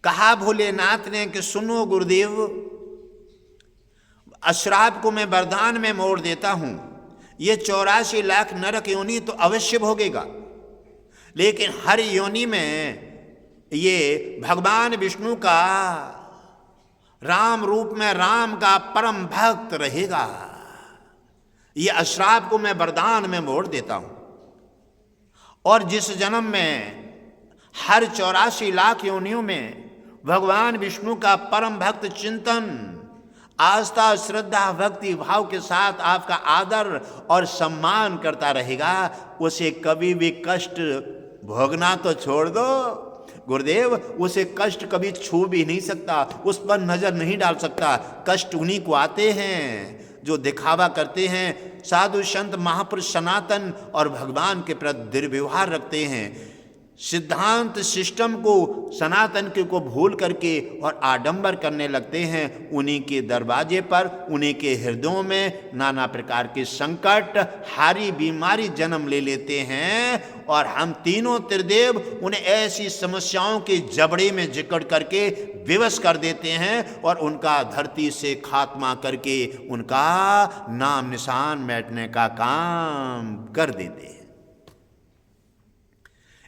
कहा भोलेनाथ ने कि सुनो गुरुदेव, अश्राप को मैं वरदान में मोड़ देता हूं। ये 84 लाख नरक योनि तो अवश्य भोगेगा, लेकिन हर योनि में ये भगवान विष्णु का राम रूप में राम का परम भक्त रहेगा। ये अश्राप को मैं वरदान में मोड़ देता हूं। और जिस जन्म में हर 84 लाख योनियों में भगवान विष्णु का परम भक्त चिंतन, आस्था, श्रद्धा, भक्ति भाव के साथ आपका आदर और सम्मान करता रहेगा, उसे कभी भी कष्ट भोगना तो छोड़ दो, गुरुदेव उसे कष्ट कभी छू भी नहीं सकता, उस पर नजर नहीं डाल सकता। कष्ट उन्हीं को आते हैं जो दिखावा करते हैं, साधु संत महापुरुष सनातन और भगवान के प्रति दुर्व्यवहार रखते हैं, सिद्धांत सिस्टम को सनातन के को भूल करके और आडंबर करने लगते हैं। उन्हीं के दरवाजे पर, उन्हीं के हृदयों में नाना प्रकार के संकट, हारी बीमारी जन्म ले लेते हैं और हम तीनों त्रिदेव उन्हें ऐसी समस्याओं के जबड़े में जकड़ करके विवश कर देते हैं और उनका धरती से खात्मा करके उनका नाम निशान मिटने का काम कर देते हैं।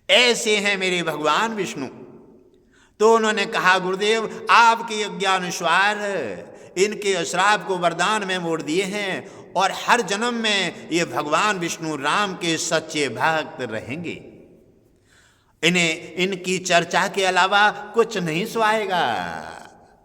ऐसे हैं मेरे भगवान विष्णु। तो उन्होंने कहा गुरुदेव आपके यज्ञानुसार इनके श्राप को वरदान में मोड़ दिए हैं और हर जन्म में ये भगवान विष्णु राम के सच्चे भक्त रहेंगे। इन्हें इनकी चर्चा के अलावा कुछ नहीं सुहाएगा।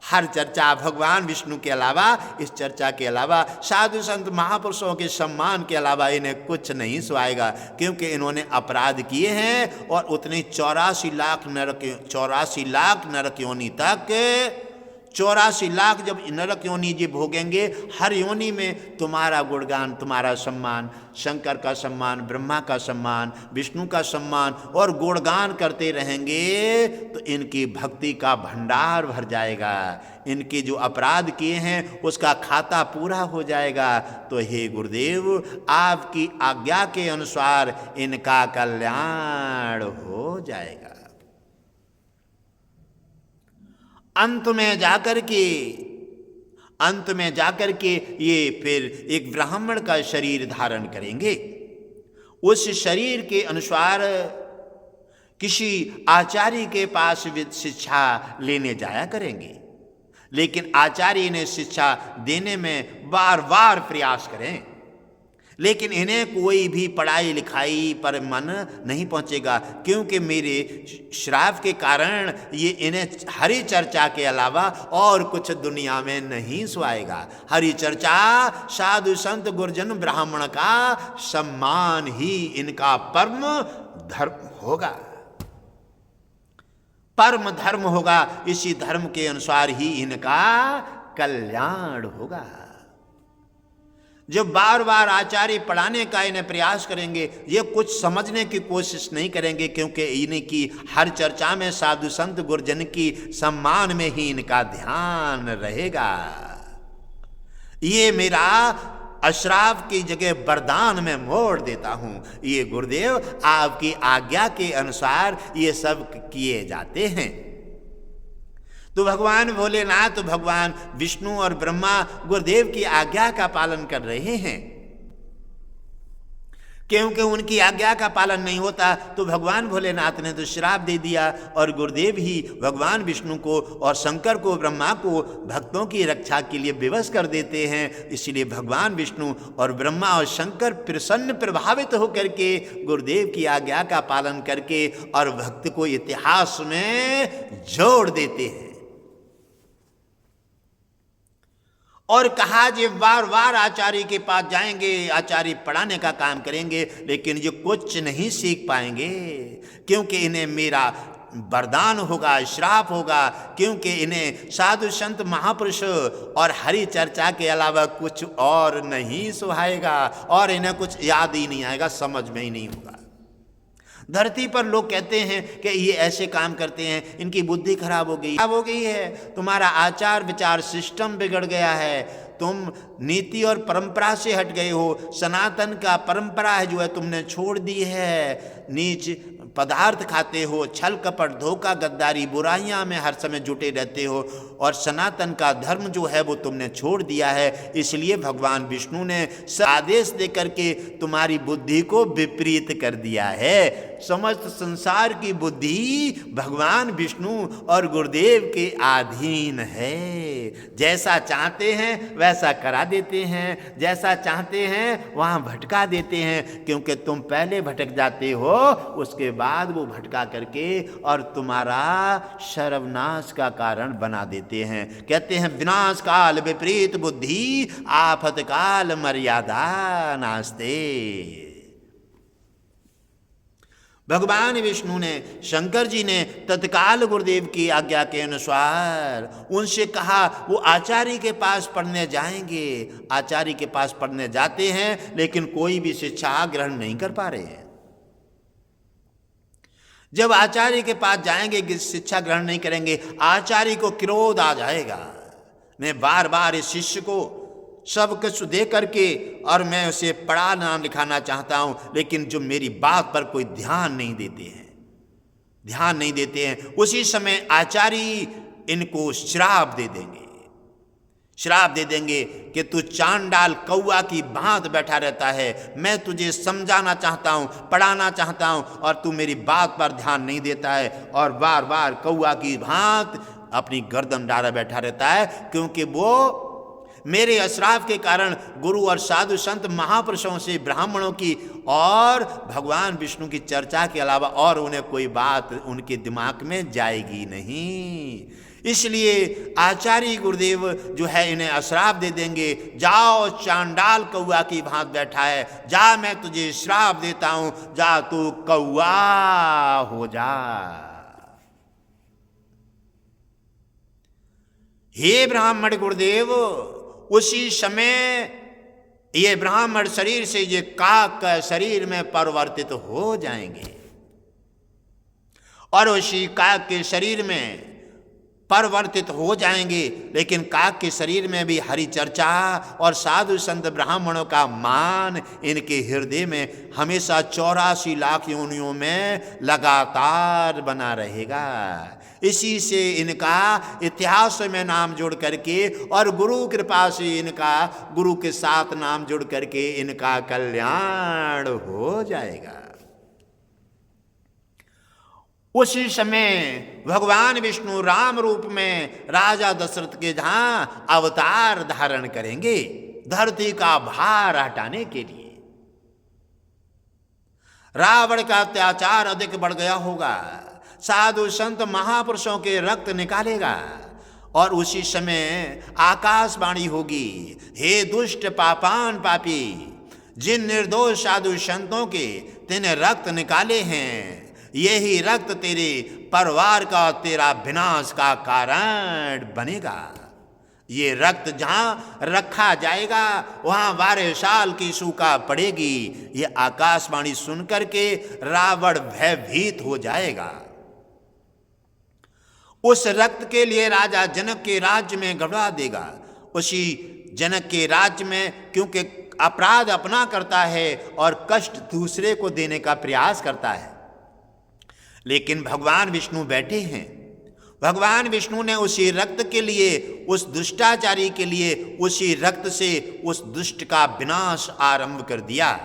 हर चर्चा भगवान विष्णु के अलावा, इस चर्चा के अलावा, साधु संत महापुरुषों के सम्मान के अलावा इन्हें कुछ नहीं सुहाएगा, क्योंकि इन्होंने अपराध किए हैं और उतने 84 लाख नरक योनि तक 84 लाख जब नरक योनि जी भोगेंगे, हर योनि में तुम्हारा गुणगान, तुम्हारा सम्मान, शंकर का सम्मान, ब्रह्मा का सम्मान, विष्णु का सम्मान और गुणगान करते रहेंगे तो इनकी भक्ति का भंडार भर जाएगा। इनके जो अपराध किए हैं उसका खाता पूरा हो जाएगा। तो हे गुरुदेव आपकी आज्ञा के अनुसार इनका कल्याण हो जाएगा। अंत में जाकर के ये फिर एक ब्राह्मण का शरीर धारण करेंगे। उस शरीर के अनुसार किसी आचार्य के पास शिक्षा लेने जाया करेंगे, लेकिन आचार्य इन्हें शिक्षा देने में बार बार प्रयास करें, लेकिन इन्हें कोई भी पढ़ाई लिखाई पर मन नहीं पहुंचेगा, क्योंकि मेरे श्राप के कारण ये इन्हें हरि चर्चा के अलावा और कुछ दुनिया में नहीं सुहाएगा। हरि चर्चा, साधु संत गुरुजन ब्राह्मण का सम्मान ही इनका परम धर्म होगा, परम धर्म होगा। इसी धर्म के अनुसार ही इनका कल्याण होगा। जो बार बार आचार्य पढ़ाने का इन्हें प्रयास करेंगे, ये कुछ समझने की कोशिश नहीं करेंगे, क्योंकि इनकी हर चर्चा में साधु संत गुरुजन की सम्मान में ही इनका ध्यान रहेगा। ये मेरा अश्राप की जगह वरदान में मोड़ देता हूं। ये गुरुदेव आपकी आज्ञा के अनुसार ये सब किए जाते हैं। तो भगवान भोलेनाथ, तो भगवान विष्णु और ब्रह्मा गुरुदेव की आज्ञा का पालन कर रहे हैं। क्योंकि उनकी आज्ञा का पालन नहीं होता तो भगवान भोलेनाथ ने तो श्राप दे दिया और गुरुदेव ही भगवान विष्णु को और शंकर को, ब्रह्मा को भक्तों की रक्षा के लिए विवश कर देते हैं। इसलिए भगवान विष्णु और ब्रह्मा और शंकर प्रसन्न प्रभावित होकर के गुरुदेव की आज्ञा का पालन करके और भक्त को इतिहास में जोड़ देते हैं। और कहा जी बार बार आचार्य के पास जाएंगे, आचार्य पढ़ाने का काम करेंगे, लेकिन ये कुछ नहीं सीख पाएंगे, क्योंकि इन्हें मेरा वरदान होगा, श्राप होगा, क्योंकि इन्हें साधु संत महापुरुष और हरि चर्चा के अलावा कुछ और नहीं सुहाएगा और इन्हें कुछ याद ही नहीं आएगा, समझ में ही नहीं होगा। धरती पर लोग कहते हैं कि ये ऐसे काम करते हैं, इनकी बुद्धि खराब हो गई है, तुम्हारा आचार विचार सिस्टम बिगड़ गया है, तुम नीति और परंपरा से हट गए हो, सनातन का परंपरा है जो है तुमने छोड़ दी है, नीच पदार्थ खाते हो, छल कपट धोखा गद्दारी बुराइयां में हर समय जुटे रहते हो और सनातन का धर्म जो है वो तुमने छोड़ दिया है। इसलिए भगवान विष्णु ने आदेश देकर के तुम्हारी बुद्धि को विपरीत कर दिया है। समस्त संसार की बुद्धि भगवान विष्णु और गुरुदेव के अधीन है। जैसा चाहते हैं वैसा करा देते हैं, जैसा चाहते हैं वहाँ भटका देते हैं, क्योंकि तुम पहले भटक जाते हो, उसके बाद वो भटका करके और तुम्हारा सर्वनाश का कारण बना देते हैं। कहते हैं विनाश काल विपरीत बुद्धि, आफत काल मर्यादा नास्ते। भगवान विष्णु ने, शंकर जी ने तत्काल गुरुदेव की आज्ञा के अनुसार उनसे कहा वो आचार्य के पास पढ़ने जाएंगे। आचार्य के पास पढ़ने जाते हैं लेकिन कोई भी शिक्षा ग्रहण नहीं कर पा रहे हैं। जब आचार्य के पास जाएंगे कि शिक्षा ग्रहण नहीं करेंगे, आचार्य को क्रोध आ जाएगा। मैं बार बार इस शिष्य को सब कुछ दे करके और मैं उसे पढ़ाना लिखाना चाहता हूं, लेकिन जो मेरी बात पर कोई ध्यान नहीं देते हैं। उसी समय आचार्य इनको श्राप दे देंगे कि तू चांडाल कौआ की भांति बैठा रहता है। मैं तुझे समझाना चाहता हूं, पढ़ाना चाहता हूं और तू मेरी बात पर ध्यान नहीं देता है और बार बार कौआ की भांति अपनी गर्दन डाला बैठा रहता है, क्योंकि वो मेरे अश्राप के कारण गुरु और साधु संत महापुरुषों से, ब्राह्मणों की और भगवान विष्णु की चर्चा के अलावा और उन्हें कोई बात उनके दिमाग में जाएगी नहीं। इसलिए आचार्य गुरुदेव जो है इन्हें अश्राप दे देंगे, जाओ चांडाल कौआ की भांति बैठा है, जा मैं तुझे श्राप देता हूं, जा तू कौआ हो जा। हे ब्राह्मण गुरुदेव, उसी समय ये ब्राह्मण शरीर से ये काक शरीर में परिवर्तित हो जाएंगे और उसी काक के शरीर में परिवर्तित हो जाएंगे। लेकिन काक के शरीर में भी हरि चर्चा और साधु संत ब्राह्मणों का मान इनके हृदय में हमेशा 84 लाख योनियों में लगातार बना रहेगा। इसी से इनका इतिहास में नाम जोड़ करके और गुरु कृपा से इनका गुरु के साथ नाम जोड़ करके इनका कल्याण हो जाएगा। उसी समय भगवान विष्णु राम रूप में राजा दशरथ के जहां अवतार धारण करेंगे धरती का भार हटाने के लिए। रावण का अत्याचार अधिक बढ़ गया होगा, साधु संत महापुरुषों के रक्त निकालेगा और उसी समय आकाशवाणी होगी, हे दुष्ट पापान पापी, जिन निर्दोष साधु संतों के तूने रक्त निकाले हैं, यही रक्त तेरे परिवार का, तेरा विनाश का कारण बनेगा। ये रक्त जहां रखा जाएगा वहां 12 साल की सूखा पड़ेगी। ये आकाशवाणी सुनकर के रावण भयभीत हो जाएगा। उस रक्त के लिए राजा जनक के राज्य में घबरा देगा। उसी जनक के राज्य में, क्योंकि अपराध अपना करता है और कष्ट दूसरे को देने का प्रयास करता है, लेकिन भगवान विष्णु बैठे हैं। भगवान विष्णु ने उसी रक्त के लिए, उस दुष्टाचारी के लिए, उसी रक्त से उस दुष्ट का विनाश आरंभ कर दिया।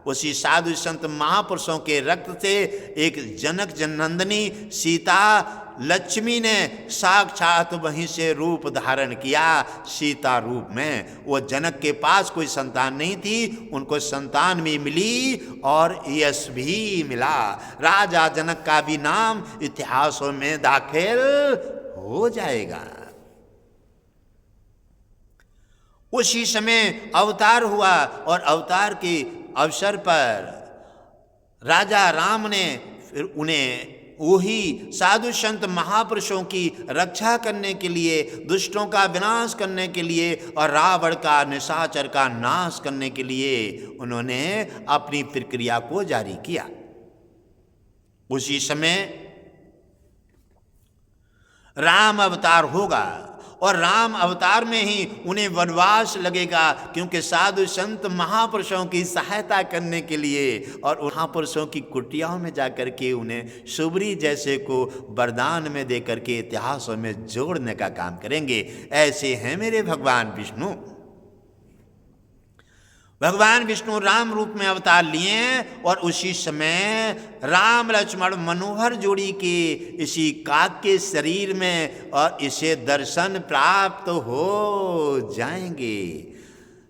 उसी साधु संत महापुरुषों के रक्त से एक जनक जननंदिनी सीता लक्ष्मी ने साक्षात वहीं से रूप धारण किया, सीता रूप में। वो जनक के पास कोई संतान नहीं थी, उनको संतान भी मिली और यश भी मिला। राजा जनक का भी नाम इतिहासों में दाखिल हो जाएगा। उसी समय अवतार हुआ और अवतार के अवसर पर राजा राम ने फिर उन्हें वही साधु संत महापुरुषों की रक्षा करने के लिए, दुष्टों का विनाश करने के लिए और रावण का, निशाचर का नाश करने के लिए उन्होंने अपनी प्रक्रिया को जारी किया। उसी समय राम अवतार होगा और राम अवतार में ही उन्हें वनवास लगेगा, क्योंकि साधु संत महापुरुषों की सहायता करने के लिए और महापुरुषों की कुटियाओं में जाकर के उन्हें सुबरी जैसे को वरदान में दे करके इतिहासों में जोड़ने का काम करेंगे। ऐसे हैं मेरे भगवान विष्णु। भगवान विष्णु राम रूप में अवतार लिए और उसी समय राम लक्ष्मण मनोहर जोड़ी के इसी काक के शरीर में और इसे दर्शन प्राप्त हो जाएंगे।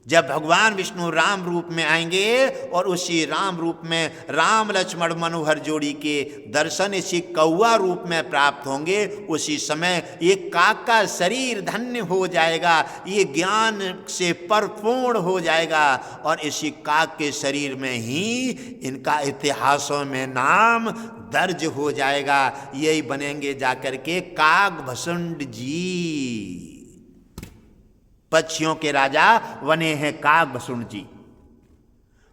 जब भगवान विष्णु राम रूप में आएंगे और उसी राम रूप में राम लक्ष्मण मनोहर जोड़ी के दर्शन इसी कौवा रूप में प्राप्त होंगे, उसी समय ये काक का शरीर धन्य हो जाएगा, ये ज्ञान से परिपूर्ण हो जाएगा और इसी काक के शरीर में ही इनका इतिहासों में नाम दर्ज हो जाएगा। यही बनेंगे जाकर के काकभसुंड जी। पक्षियों के राजा बने हैं काकभसुंड जी।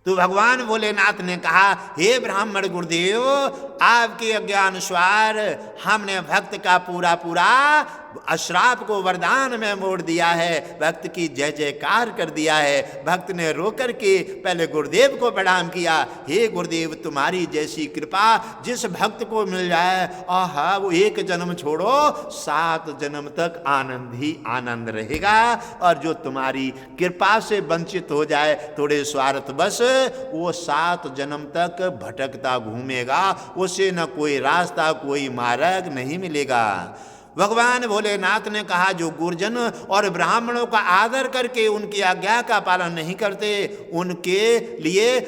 तो भगवान भोलेनाथ ने कहा, हे ब्राह्मण गुरुदेव, आपके अज्ञानुसार हमने भक्त का पूरा पूरा अश्राप को वरदान में मोड़ दिया है, भक्त की जय जयकार कर दिया है। भक्त ने रो कर के पहले गुरुदेव को प्रणाम किया, हे गुरुदेव, तुम्हारी जैसी कृपा जिस भक्त को मिल जाए, आहा, वो एक जन्म छोड़ो 7 जन्म तक आनंद ही आनंद रहेगा। और जो तुम्हारी कृपा से वंचित हो जाए थोड़े स्वार्थवश, वो 7 जन्म तक भटकता घूमेगा, उसे न कोई रास्ता कोई मार्ग नहीं मिलेगा। भगवान भोलेनाथ ने कहा, जो गुरुजन और ब्राह्मणों का आदर करके उनकी आज्ञा का पालन नहीं करते, उनके लिए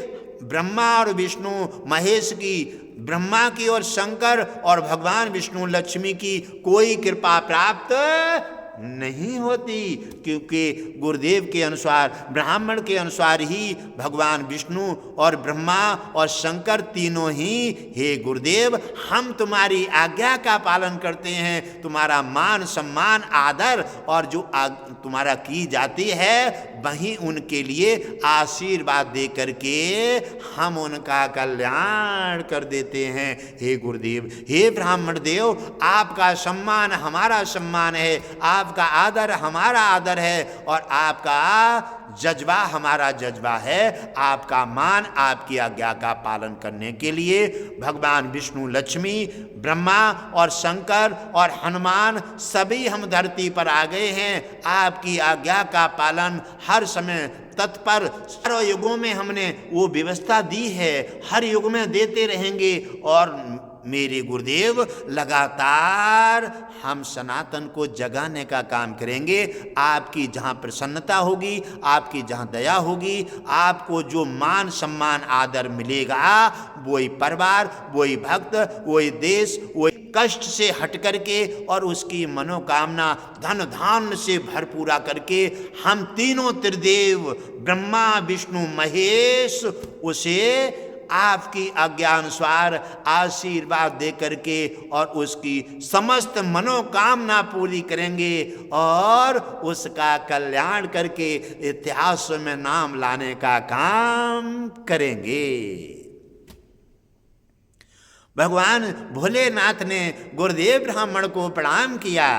ब्रह्मा और विष्णु महेश की, ब्रह्मा की और शंकर और भगवान विष्णु लक्ष्मी की कोई कृपा प्राप्त नहीं होती, क्योंकि गुरुदेव के अनुसार, ब्राह्मण के अनुसार ही भगवान विष्णु और ब्रह्मा और शंकर तीनों ही, हे गुरुदेव, हम तुम्हारी आज्ञा का पालन करते हैं, तुम्हारा मान सम्मान आदर और जो तुम्हारा की जाती है वहीं उनके लिए आशीर्वाद दे करके हम उनका कल्याण कर देते हैं। हे गुरुदेव, हे ब्राह्मण देव, आपका सम्मान हमारा सम्मान है, आपका आदर हमारा आदर है और आपका जज्बा हमारा जज्बा है। आपका मान, आपकी आज्ञा का पालन करने के लिए भगवान विष्णु, लक्ष्मी, ब्रह्मा और शंकर और हनुमान सभी हम धरती पर आ गए हैं। आपकी आज्ञा का पालन हर समय तत्पर, सारों युगों में हमने वो व्यवस्था दी है, हर युग में देते रहेंगे। और मेरे गुरुदेव, लगातार हम सनातन को जगाने का काम करेंगे। आपकी जहाँ प्रसन्नता होगी, आपकी जहाँ दया होगी, आपको जो मान सम्मान आदर मिलेगा, वही परिवार, वही भक्त, वही देश, वही कष्ट से हट करके और उसकी मनोकामना धन धान्य से भरपूरा करके हम तीनों त्रिदेव ब्रह्मा विष्णु महेश उसे आपकी आज्ञानुसार आशीर्वाद दे करके और उसकी समस्त मनोकामना पूरी करेंगे और उसका कल्याण करके इतिहास में नाम लाने का काम करेंगे। भगवान भोलेनाथ ने गुरुदेव ब्राह्मण को प्रणाम किया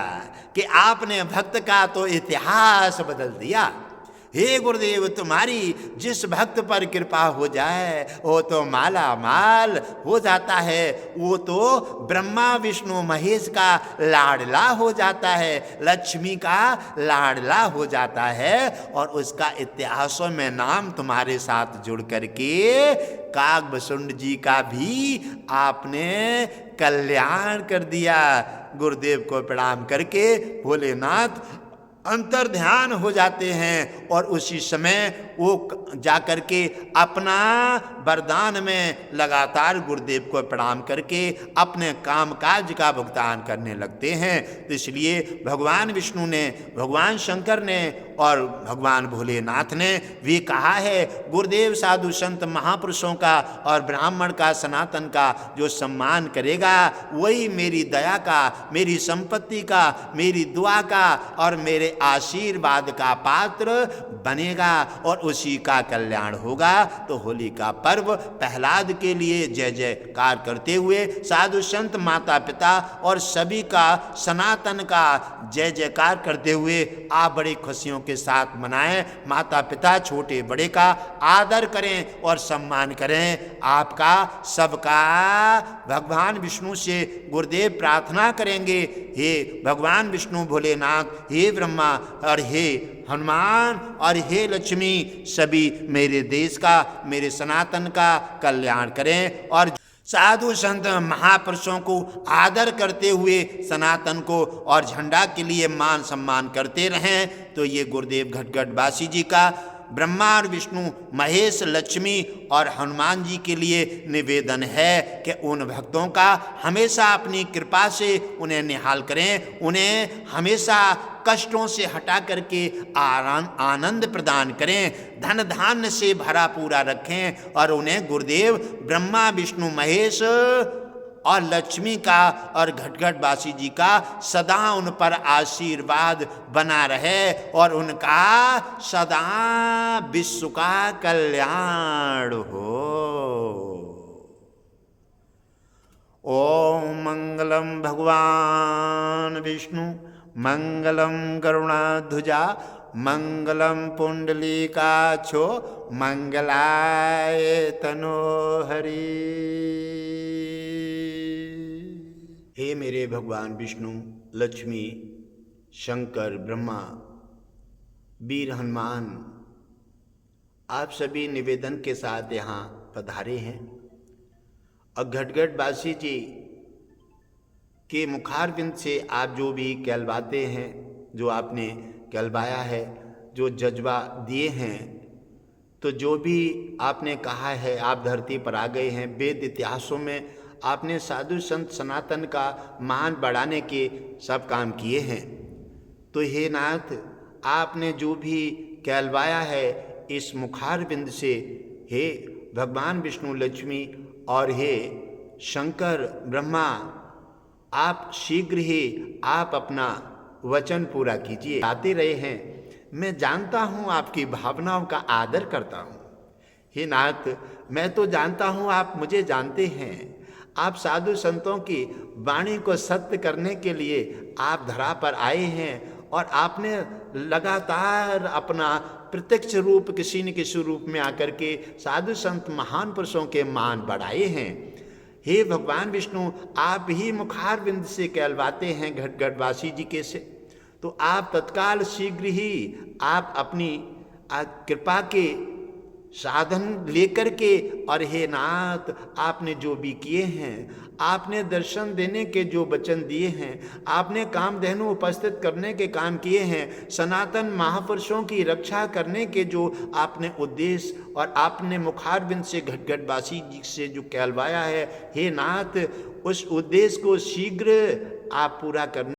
कि आपने भक्त का तो इतिहास बदल दिया। हे गुरुदेव, तुम्हारी जिस भक्त पर कृपा हो जाए वो तो माला माल हो जाता है, वो तो ब्रह्मा विष्णु महेश का लाडला हो जाता है, लक्ष्मी का लाडला हो जाता है और उसका इतिहासों में नाम तुम्हारे साथ जुड़ करके काकभसुंड जी का भी आपने कल्याण कर दिया। गुरुदेव को प्रणाम करके भोलेनाथ अंतर ध्यान हो जाते हैं और उसी समय वो जाकर के अपना वरदान में लगातार गुरुदेव को प्रणाम करके अपने काम काज का भुगतान करने लगते हैं। तो इसलिए भगवान विष्णु ने, भगवान शंकर ने और भगवान भोलेनाथ ने भी कहा है, गुरुदेव साधु संत महापुरुषों का और ब्राह्मण का, सनातन का जो सम्मान करेगा वही मेरी दया का, मेरी संपत्ति का, मेरी दुआ का और मेरे आशीर्वाद का पात्र बनेगा और उसी का कल्याण होगा। तो होली का पर्व प्रहलाद के लिए जय जयकार करते हुए साधु संत, माता पिता और सभी का, सनातन का जय जयकार करते हुए आप बड़ी खुशियों के साथ मनाएं। माता पिता छोटे बड़े का आदर करें और सम्मान करें। आपका सबका भगवान विष्णु से गुरुदेव प्रार्थना करेंगे, हे भगवान विष्णु भोलेनाथ, हे ब्रह्मा और हे हनुमान और हे लक्ष्मी, सभी मेरे देश का, मेरे सनातन का कल्याण करें और साधु संत महापुरुषों को आदर करते हुए सनातन को और झंडा के लिए मान सम्मान करते रहें। तो ये गुरुदेव घटगढ़ वासी जी का ब्रह्मा और विष्णु, महेश, लक्ष्मी और हनुमान जी के लिए निवेदन है कि उन भक्तों का हमेशा अपनी कृपा से उन्हें निहाल करें, उन्हें हमेशा कष्टों से हटा करके आनंद प्रदान करें, धन धान्य से भरा पूरा रखें और उन्हें गुरुदेव ब्रह्मा, विष्णु, महेश और लक्ष्मी का और घटघटवासी जी का सदा उन पर आशीर्वाद बना रहे और उनका सदा विश्व का कल्याण हो। ओम मंगलम भगवान विष्णु, मंगलम गरुणाध्वजा, मंगलम पुंडलीकाक्षो, मंगलाय तनोहरि। हे मेरे भगवान विष्णु, लक्ष्मी, शंकर, ब्रह्मा, वीर हनुमान, आप सभी निवेदन के साथ यहाँ पधारे हैं और घटघटवासी जी के मुखारविंद से आप जो भी कहलवाते हैं, जो आपने कहलवाया है, जो जज्बा दिए हैं, तो जो भी आपने कहा है, आप धरती पर आ गए हैं। वेद इतिहासों में आपने साधु संत सनातन का मान बढ़ाने के सब काम किए हैं। तो हे नाथ, आपने जो भी कहलवाया है इस मुखारविंद से, हे भगवान विष्णु, लक्ष्मी और हे शंकर, ब्रह्मा, आप शीघ्र ही आप अपना वचन पूरा कीजिए। आते रहे हैं, मैं जानता हूँ आपकी भावनाओं का आदर करता हूँ। हे नाथ, मैं तो जानता हूँ आप मुझे जानते हैं। आप साधु संतों की वाणी को सत्य करने के लिए आप धरा पर आए हैं और आपने लगातार अपना प्रत्यक्ष रूप किसी न किसी रूप में आकर के साधु संत महान पुरुषों के मान बढ़ाए हैं। हे भगवान विष्णु, आप ही मुखारविंद से कहलवाते हैं घटघटवासी जी के से, तो आप तत्काल शीघ्र ही आप अपनी कृपा के साधन लेकर के, और हे नाथ, आपने जो भी किए हैं, आपने दर्शन देने के जो वचन दिए हैं, आपने कामधेनु उपस्थित करने के काम किए हैं, सनातन महापुरुषों की रक्षा करने के जो आपने उद्देश्य और आपने मुखारविंद से घटघटवासी जी से जो कहलवाया है, हे नाथ, उस उद्देश्य को शीघ्र आप पूरा करने